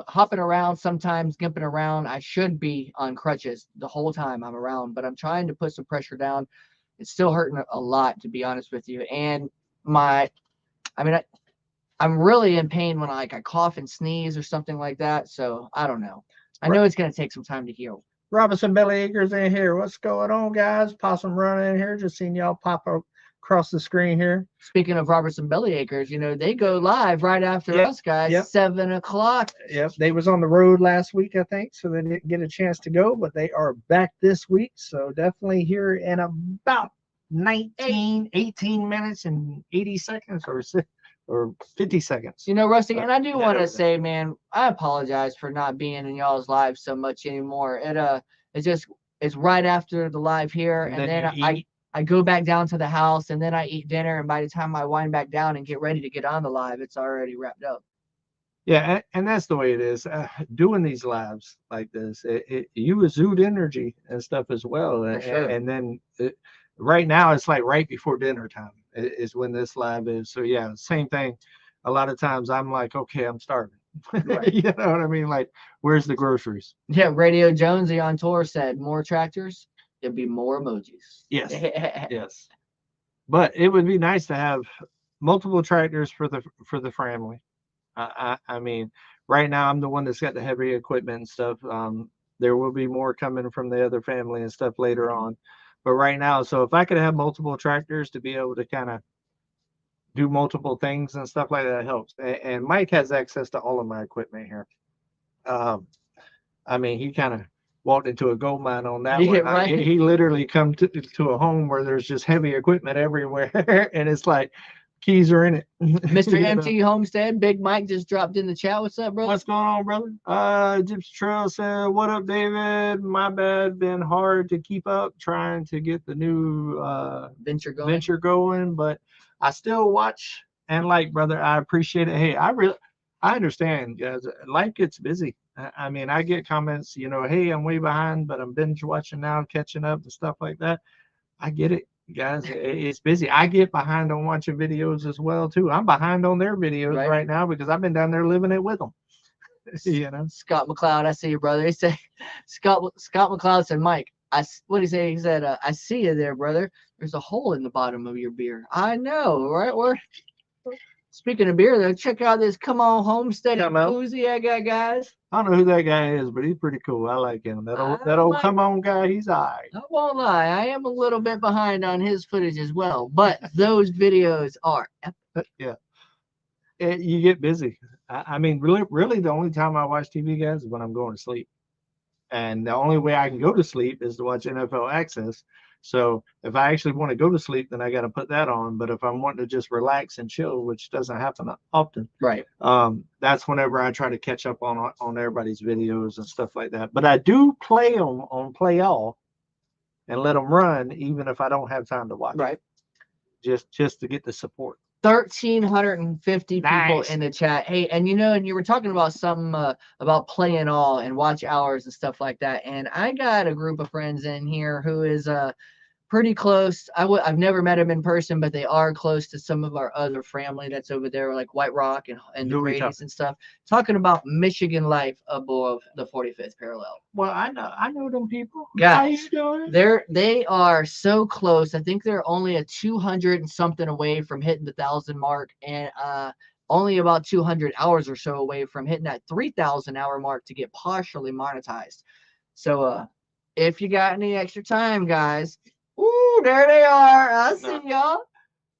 hopping around sometimes, gimping around. I should be on crutches the whole time I'm around, but I'm trying to put some pressure down. It's still hurting a lot, to be honest with you. And I'm really in pain when I cough and sneeze or something like that. So I don't know. I know it's going to take some time to heal. Robinson Bellyacres in here. What's going on, guys? Possum running in here. Just seeing y'all pop across the screen here. Speaking of Robertson Bellyacres, you know, they go live right after us, guys, 7 o'clock. Yep, they was on the road last week, I think, so they didn't get a chance to go, but they are back this week. So definitely here in about 18 minutes and 80 seconds or 50 seconds. You know, Rusty, and I do want to say, man, I apologize for not being in y'all's live so much anymore. It's right after the live here, and then I go back down to the house, and then I eat dinner, and by the time I wind back down and get ready to get on the live, it's already wrapped up. Yeah, and that's the way it is. Doing these lives like this, you exude energy and stuff as well. Sure. And then right now, it's like right before dinner time is when this live is. So yeah, same thing. A lot of times I'm like, okay, I'm starving. Right. You know what I mean? Like, where's the groceries? Yeah, Radio Jonesy on tour said, more tractors, it'd be more emojis. Yes. Yes. But it would be nice to have multiple tractors for the family. I mean, right now I'm the one that's got the heavy equipment and stuff. There will be more coming from the other family and stuff later on. But right now, so if I could have multiple tractors to be able to kind of do multiple things and stuff like that, helps. And Mike has access to all of my equipment here. I mean, he kind of walked into a gold mine on that one. Right. He literally come to a home where there's just heavy equipment everywhere, and it's like keys are in it. Mr. MT Homestead, Big Mike just dropped in the chat. What's up, brother? What's going on, brother? Gypsy Trail said, "What up, David? My bad. Been hard to keep up trying to get the new venture going, but I still watch and like, brother. I appreciate it. Hey, I understand, guys. Life gets busy. I mean, I get comments, you know, hey, I'm way behind, but I'm binge watching now, catching up and stuff like that. I get it, guys. It's busy. I get behind on watching videos as well, too. I'm behind on their videos right now because I've been down there living it with them. You know, Scott McLeod, I see you, brother. He said, Scott McLeod said, Mike, what did he say? He said, I see you there, brother. There's a hole in the bottom of your beer. I know, right? Speaking of beer, though, check out this Come On Homesteading koozie I got, guys. I don't know who that guy is, but he's pretty cool. I like him. That old Come On guy, he's all right. I won't lie. I am a little bit behind on his footage as well, but those videos are epic. Yeah. You get busy. I mean, really, the only time I watch TV, guys, is when I'm going to sleep. And the only way I can go to sleep is to watch NFL Access. So if I actually want to go to sleep, then I got to put that on. But if I'm wanting to just relax and chill, which doesn't happen often, right? That's whenever I try to catch up on everybody's videos and stuff like that. But I do play them on Play All and let them run, even if I don't have time to watch. Right. Just to get the support. 1,350 people in the chat. Hey, and you were talking about something about playing all and watch hours and stuff like that. And I got a group of friends in here who is pretty close. I've never met them in person, but they are close to some of our other family that's over there, like White Rock and the Grady's and stuff. Talking about Michigan life above the 45th parallel. Well, I know them people. Guys, how you doing? They are so close. I think they're only a 200 and something away from hitting the 1,000 mark, and only about 200 hours or so away from hitting that 3,000 hour mark to get partially monetized. So if you got any extra time, guys. Ooh, there they are. I see y'all.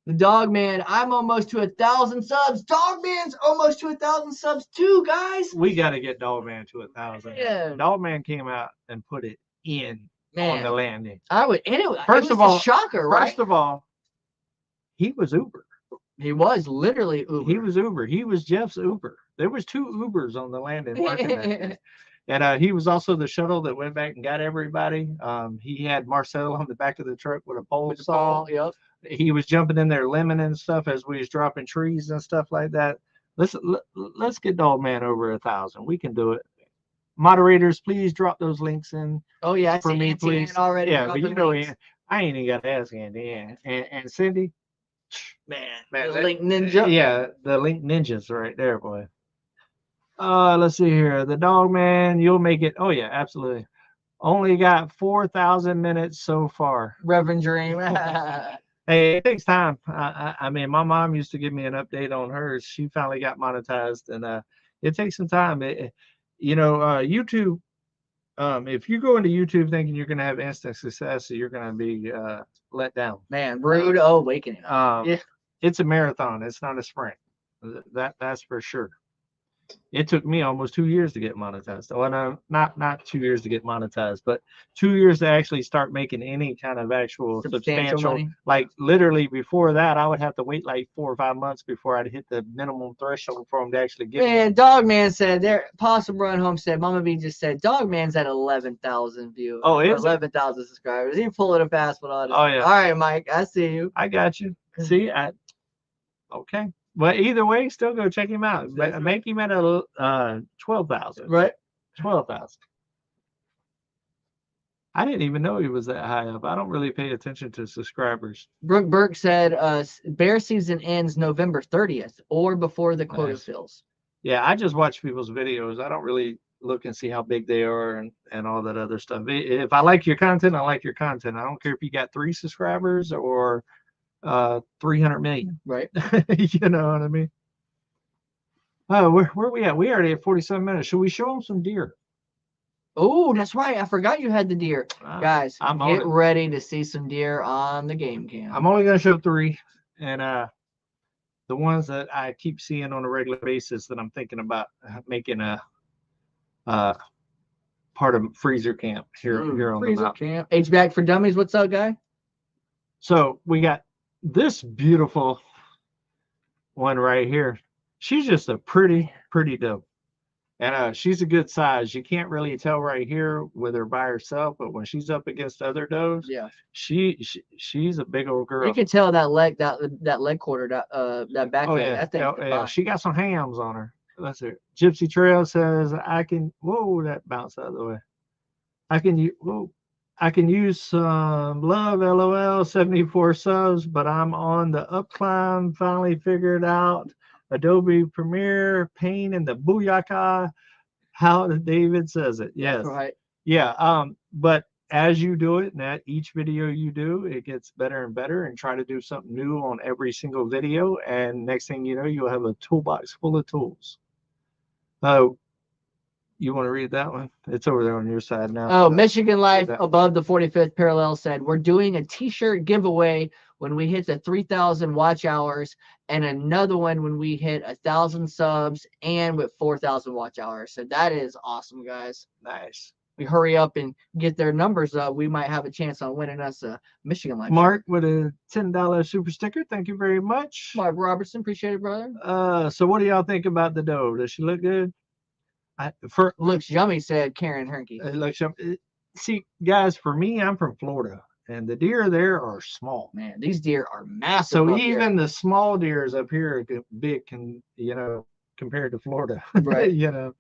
The Dog Man. I'm almost to 1,000 subs. Dog Man's almost to 1,000 subs too, guys. We got to get Dog Man to 1,000. Yeah. Dog Man came out and put it in on the landing. I would. Anyway, first of all, shocker, right? First of all, he was Uber. He was literally Uber. He was Uber. He was Jeff's Uber. There was 2 Ubers on the landing. And he was also the shuttle that went back and got everybody. He had Marcel on the back of the truck with a pole saw. Yep. He was jumping in there lemon and stuff as we was dropping trees and stuff like that. Let's get Dog Man over 1,000. We can do it. Moderators, please drop those links in. Oh yeah, for me, please. Already. Yeah, but you know, I ain't even got to ask Andy. And Cindy, man, the link ninja. Yeah, the link ninjas right there, boy. Let's see here. The Dog Man, you'll make it. Oh yeah, absolutely. Only got 4,000 minutes so far. Reverend Dream. Hey, it takes time. I mean, my mom used to give me an update on hers. She finally got monetized, and it takes some time. YouTube. If you go into YouTube thinking you're going to have instant success, you're going to be let down. Man, rude awakening. Yeah. It's a marathon. It's not a sprint. That's for sure. It took me almost 2 years to get monetized. Well, no, not 2 years to get monetized, but 2 years to actually start making any kind of actual substantial money. Like literally before that, I would have to wait like 4 or 5 months before I'd hit the minimum threshold for them to actually get me. Dog Man said there. Possum Run Homestead. Mama B just said Dog Man's at 11,000 views. Oh, is 11,000 subscribers. He pulling it fast with all this. Oh yeah. All right, Mike. I see you. I got you. See, okay. Well, either way, still go check him out. Make him at a 12,000. Right. 12,000. I didn't even know he was that high up. I don't really pay attention to subscribers. Brooke Burke said bear season ends November 30th or before the quota fills. Yeah, I just watch people's videos. I don't really look and see how big they are and all that other stuff. If I like your content, I like your content. I don't care if you got 3 subscribers or 300 million. Right. You know what I mean? Oh, where we at? We already at 47 minutes. Should we show them some deer? Oh, that's right. I forgot you had the deer. Guys, get ready to see some deer on the game cam. I'm only going to show 3. And the ones that I keep seeing on a regular basis that I'm thinking about making a part of freezer camp here on the mountain. Camp. HVAC for Dummies. What's up, guy? So we got this beautiful one right here. She's just a pretty doe. And she's a good size. You can't really tell right here with her by herself, but when she's up against other does, yeah, she's a big old girl. You can tell that leg quarter, that back leg. Yeah. That thing, yeah. She got some hams on her. That's it. Gypsy Trail says I can. Whoa, that bounced out of the way. I can use some love. LOL. 74 subs, but I'm on the up climb. Finally figured out Adobe Premiere, Paint, and the Booyaka, how David says it. Yes. That's right. Yeah. But as you do it, and at each video you do, it gets better and better, and try to do something new on every single video. And next thing you know, you'll have a toolbox full of tools. Oh, you want to read that one? It's over there on your side now. Oh, Michigan Life above the 45th parallel said, we're doing a t-shirt giveaway when we hit the 3,000 watch hours, and another one when we hit 1,000 subs and with 4,000 watch hours. So that is awesome, guys. Nice. We hurry up and get their numbers up. We might have a chance on winning us a Michigan Life. Mark with a $10 super sticker. Thank you very much. Mark Robertson, appreciate it, brother. So what do y'all think about the doe? Does she look good? Looks yummy, said Karen Hernke. See, guys, for me, I'm from Florida, and the deer there are small. Man, these deer are massive. So even the small deers up here are big, compared to Florida. Right.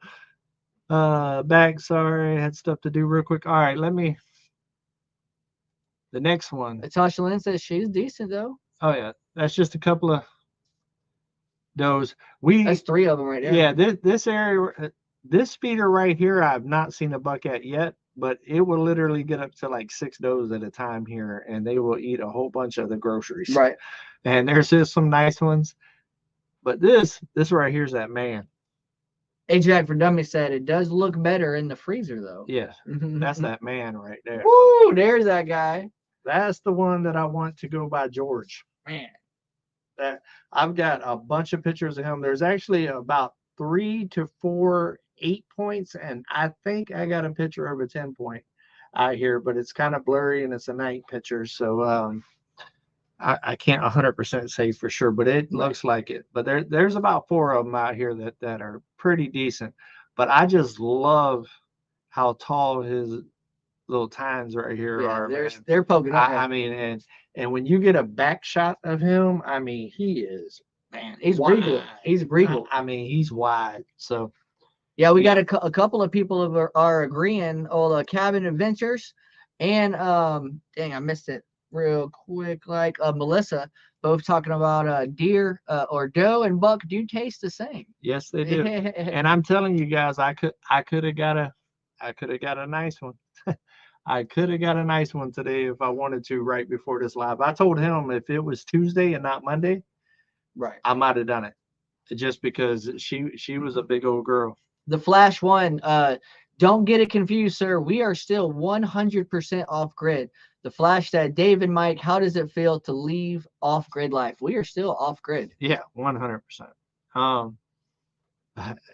Back. Sorry, I had stuff to do real quick. All right, let me. The next one. Tasha Lynn says she's decent though. Oh yeah, that's just a couple of those. That's 3 of them right there. Yeah, this area, this feeder right here, I've not seen a buck at yet, but it will literally get up to like 6 does at a time here, and they will eat a whole bunch of the groceries. Right. And there's just some nice ones, but this right here's that man. Jack for Dummy said it does look better in the freezer though. Yeah, that's that man right there. Woo, there's that guy. That's the one that I want to go by George. Man. That I've got a bunch of pictures of him. There's actually about 3 to 4 8 points, and I think I got a picture of a 10 point out here, but it's kind of blurry and it's a night picture, so I can't 100% say for sure, but it looks like it. But there's about 4 of them out here that are pretty decent. But I just love how tall his little tines right here are. They're poking up. I mean, and when you get a back shot of him, I mean, he is, man, he's regal. He's regal. I mean, he's wide. So yeah, we got a couple of people are agreeing. Oh, Cabin Adventures and dang, I missed it real quick. Like Melissa, both talking about deer or doe and buck do taste the same. Yes, they do. And I'm telling you guys, I could have got a nice one. I could have got a nice one today if I wanted to right before this live. I told him if it was Tuesday and not Monday, right, I might have done it, just because she was a big old girl. The Flash one, don't get it confused, sir. We are still 100% off grid. The Flash said, Dave and Mike, how does it feel to leave off grid life? We are still off grid. Yeah, 100%.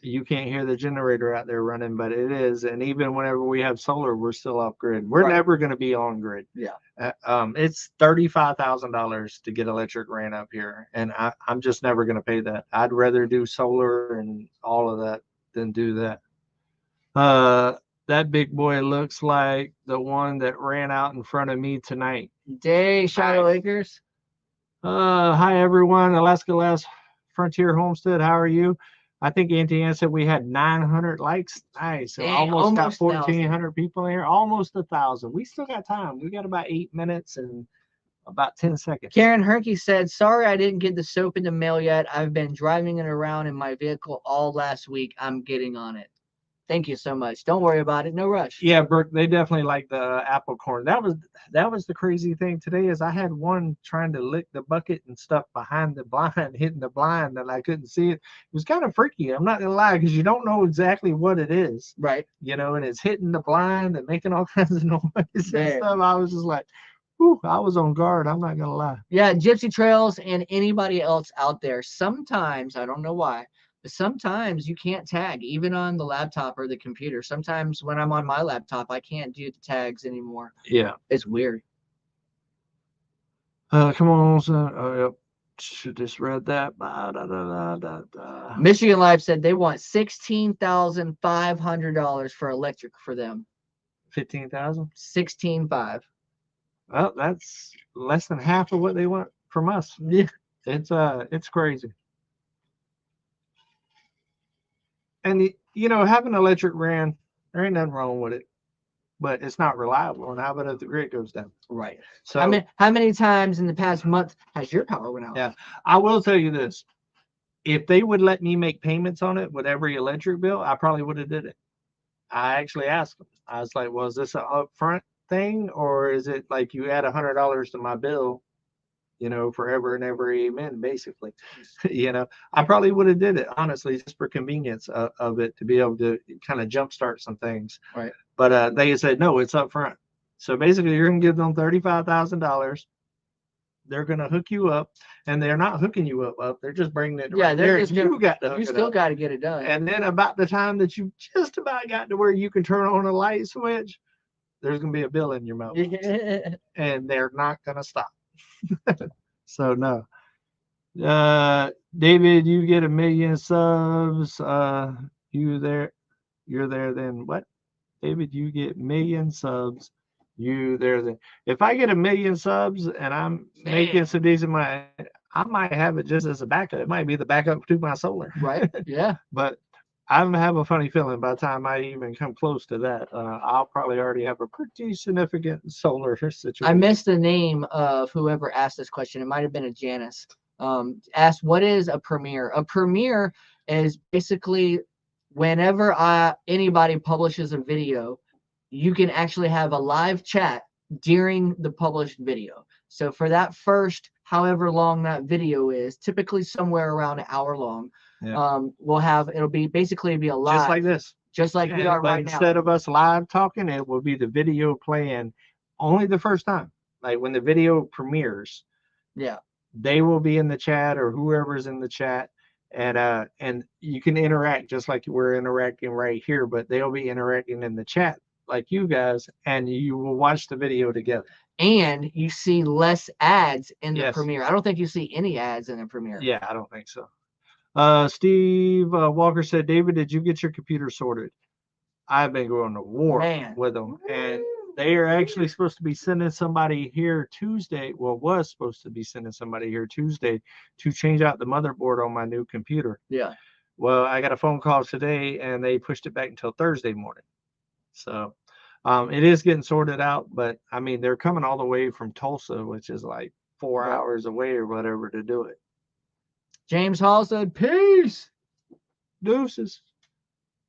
You can't hear the generator out there running, but it is. And even whenever we have solar, we're still off grid. We're never going to be on grid. Yeah. It's $35,000 to get electric ran up here, and I'm just never going to pay that. I'd rather do solar and all of that than do that. That big boy looks like the one that ran out in front of me tonight. Day Shadow Acres. Hi everyone, Alaska Last Frontier Homestead. How are you? I think Auntie Ann said we had 900 likes. Nice. So almost got 1,400 people here. Almost 1,000. We still got time. We got about 8 minutes and about 10 seconds. Karen Herky said, sorry I didn't get the soap in the mail yet. I've been driving it around in my vehicle all last week. I'm getting on it. Thank you so much. Don't worry about it. No rush. Yeah, Brooke, they definitely like the apple corn. That was the crazy thing today is I had one trying to lick the bucket and stuff behind the blind, hitting the blind, and I couldn't see it. It was kind of freaky. I'm not gonna lie, because you don't know exactly what it is. Right. You know, and it's hitting the blind and making all kinds of noise and stuff. I was just like, whew, I was on guard. I'm not gonna lie. Yeah, Gypsy Trails and anybody else out there, sometimes, I don't know why, but sometimes you can't tag, even on the laptop or the computer. Sometimes when I'm on my laptop, I can't do the tags anymore. Yeah. It's weird. Come on. Yep. Should just read that. Michigan Life said they want $16,500 for electric for them. 15,000? 16,500. Well, that's less than half of what they want from us. Yeah. It's crazy. And you know, having electric ran, there ain't nothing wrong with it, but it's not reliable. And how about if the grid goes down? Right. So how many times in the past month has your power went out? Yeah, I will tell you this: if they would let me make payments on it with every electric bill, I probably would have did it. I actually asked them. I was like, "Well, is this an upfront thing, or is it like you add $100 to my bill, you know, forever and ever, amen, basically?" You know, I probably would have did it, honestly, just for convenience of it, to be able to kind of jumpstart some things. Right. But they said, no, it's up front. So basically, you're going to give them $35,000. They're going to hook you up, and they're not hooking you up. They're just bringing it. Yeah, they're just you got to hook you it still up. got to get it done. And then about the time that you just about got to where you can turn on a light switch, there's going to be a bill in your mouth. And they're not going to stop. So no. David, you get 1 million subs. You're there then. What? David, you get 1 million subs. You there then. If I get 1 million subs and I'm making some decent money, I might have it just as a backup. It might be the backup to my solar. Right. Yeah. But have a funny feeling by the time I even come close to that, I'll probably already have a pretty significant solar situation. I missed the name of whoever asked this question. It might have been a Janice. Asked, what is a premiere? A premiere is basically whenever anybody publishes a video, you can actually have a live chat during the published video. So for that first, however long that video is, typically somewhere around an hour long, it'll be a live. Just like this. Just like we are right now. Instead of us live talking, it will be the video playing only the first time. Like when the video premieres. Yeah. They will be in the chat or whoever's in the chat. And you can interact just like we're interacting right here, but they'll be interacting in the chat like you guys, and you will watch the video together. And you see less ads in the premiere. I don't think you see any ads in the premiere. Yeah, I don't think so. Steve Walker said, David, did you get your computer sorted? I've been going to war with them. And they are actually supposed to be sending somebody here Tuesday. Well, was supposed to be sending somebody here Tuesday to change out the motherboard on my new computer. Yeah. Well, I got a phone call today, and they pushed it back until Thursday morning. So it is getting sorted out. But, I mean, they're coming all the way from Tulsa, which is like 4 hours away or whatever to do it. James Hall said, peace. Deuces.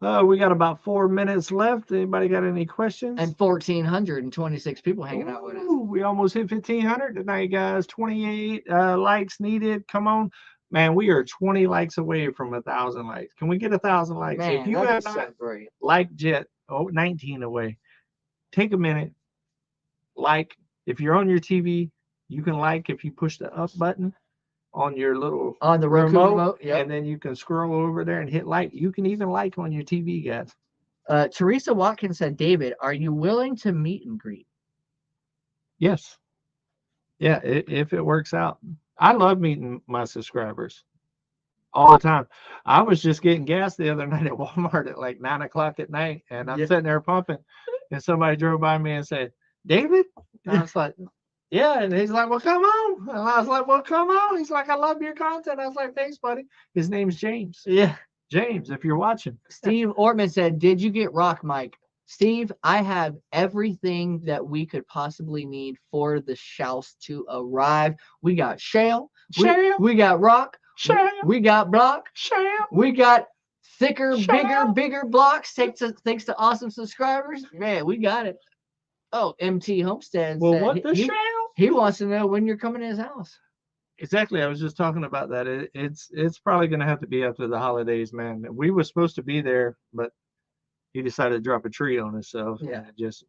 We got about 4 minutes left. Anybody got any questions? And 1,426 people hanging out with us. We almost hit 1,500 tonight, guys. 28 likes needed. Come on. Man, we are 20 likes away from 1,000 likes. Can we get 1,000 likes? Man, if you have not liked yet, 19 away. Take a minute. Like. If you're on your TV, you can like if you push the up button on your little on the remote, and then you can scroll over there and hit like. You can even like on your TV, guys. Teresa Watkins said, David, are you willing to meet and greet? Yes. Yeah, if it works out. I love meeting my subscribers all the time. I was just getting gas the other night at Walmart at like 9 o'clock at night, and I'm sitting there pumping, and somebody drove by me and said, David? And I was like, yeah, and he's like, well, come on. And I was like, well, come on. He's like, I love your content. I was like, thanks, buddy. His name's James. Yeah. James, if you're watching. Steve Ortman said, did you get rock mic? Steve, I have everything that we could possibly need for the shelves to arrive. We got shale. We got rock. Shale. We got block. Shale. We got thicker, bigger blocks. Thanks to awesome subscribers. Man, we got it. Oh, MT Homestead. Well, what the shale? He wants to know when you're coming to his house. Exactly. I was just talking about that. It's probably going to have to be after the holidays, man. We were supposed to be there, but he decided to drop a tree on himself. Yeah. And just,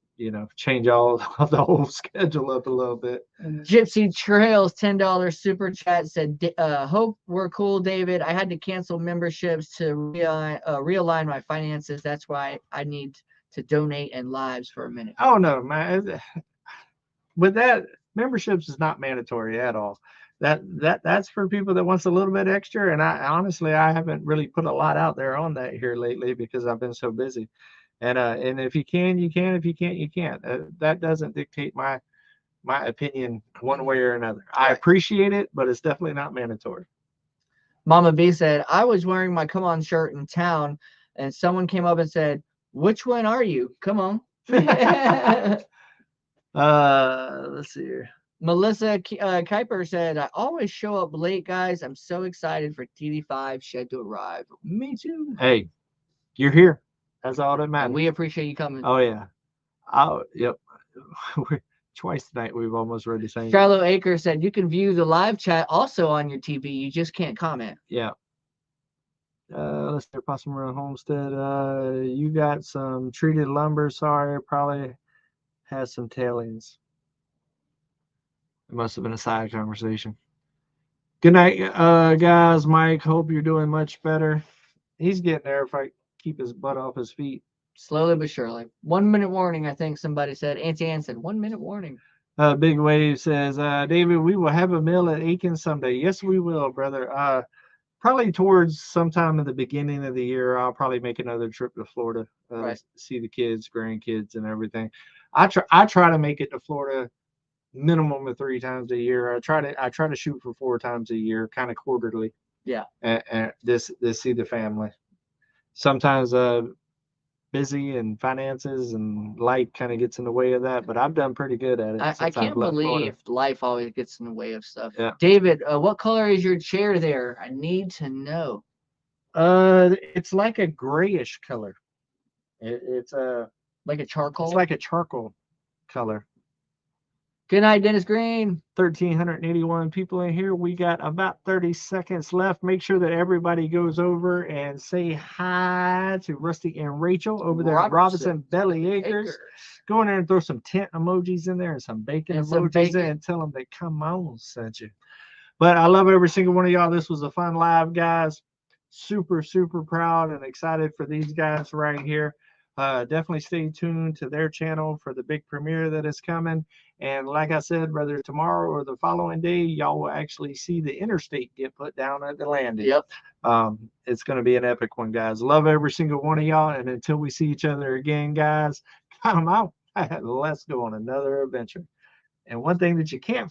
change all the whole schedule up a little bit. Gypsy Trails $10 super chat said, hope we're cool, David. I had to cancel memberships to realign my finances. That's why I need to donate and lives for a minute. Oh, no, man. With that, memberships is not mandatory at all. That's for people that wants a little bit extra. And I honestly haven't really put a lot out there on that here lately because I've been so busy. And if you can, you can. If you can't, you can't. That doesn't dictate my opinion one way or another. Right. I appreciate it, but it's definitely not mandatory. Mama B said, I was wearing my Come On shirt in town, and someone came up and said, which one are you? Come on. Let's see here. Melissa Kuiper said, I always show up late, guys. I'm so excited for TV5 Shed to arrive. Me too. Hey, you're here. That's all that matters. And we appreciate you coming. Oh, yeah. Yep. Twice tonight we've almost read the same. Charlotte Aker said, you can view the live chat also on your TV. You just can't comment. Yeah. Let's see, Possum Run Homestead. You got some treated lumber. Sorry, probably has some tailings. It must have been a side conversation. Good night, guys. Mike, hope you're doing much better. He's getting there if I keep his butt off his feet. Slowly but surely. 1 minute warning, I think somebody said. Auntie Ann said, 1 minute warning. Big Wave says, David, we will have a mill at Aiken someday. Yes, we will, brother. Probably towards sometime in the beginning of the year, I'll probably make another trip to Florida, see the kids, grandkids, and everything. I try to make it to Florida minimum of 3 times a year. I try to shoot for 4 times a year, kind of quarterly. Yeah. And this see the family. sometimes busy and finances and life kind of gets in the way of that, but I've done pretty good at it. I can't believe life always gets in the way of stuff. Yeah. David, what color is your chair there? I need to know. It's like a grayish color. It's like a charcoal. It's like a charcoal color. Good night, Dennis Green. 1,381 people in here. We got about 30 seconds left. Make sure that everybody goes over and say hi to Rusty and Rachel over there at Robinson Belly Acres. Go in there and throw some tent emojis in there and some bacon emojis in and tell them that Come On sent you. But I love every single one of y'all. This was a fun live, guys. Super, super proud and excited for these guys right here. Definitely stay tuned to their channel for the big premiere that is coming. And like I said, whether tomorrow or the following day, y'all will actually see the interstate get put down at the landing. Yep. It's going to be an epic one, guys. Love every single one of y'all. And until we see each other again, guys, come out. Let's go on another adventure. And one thing that you can't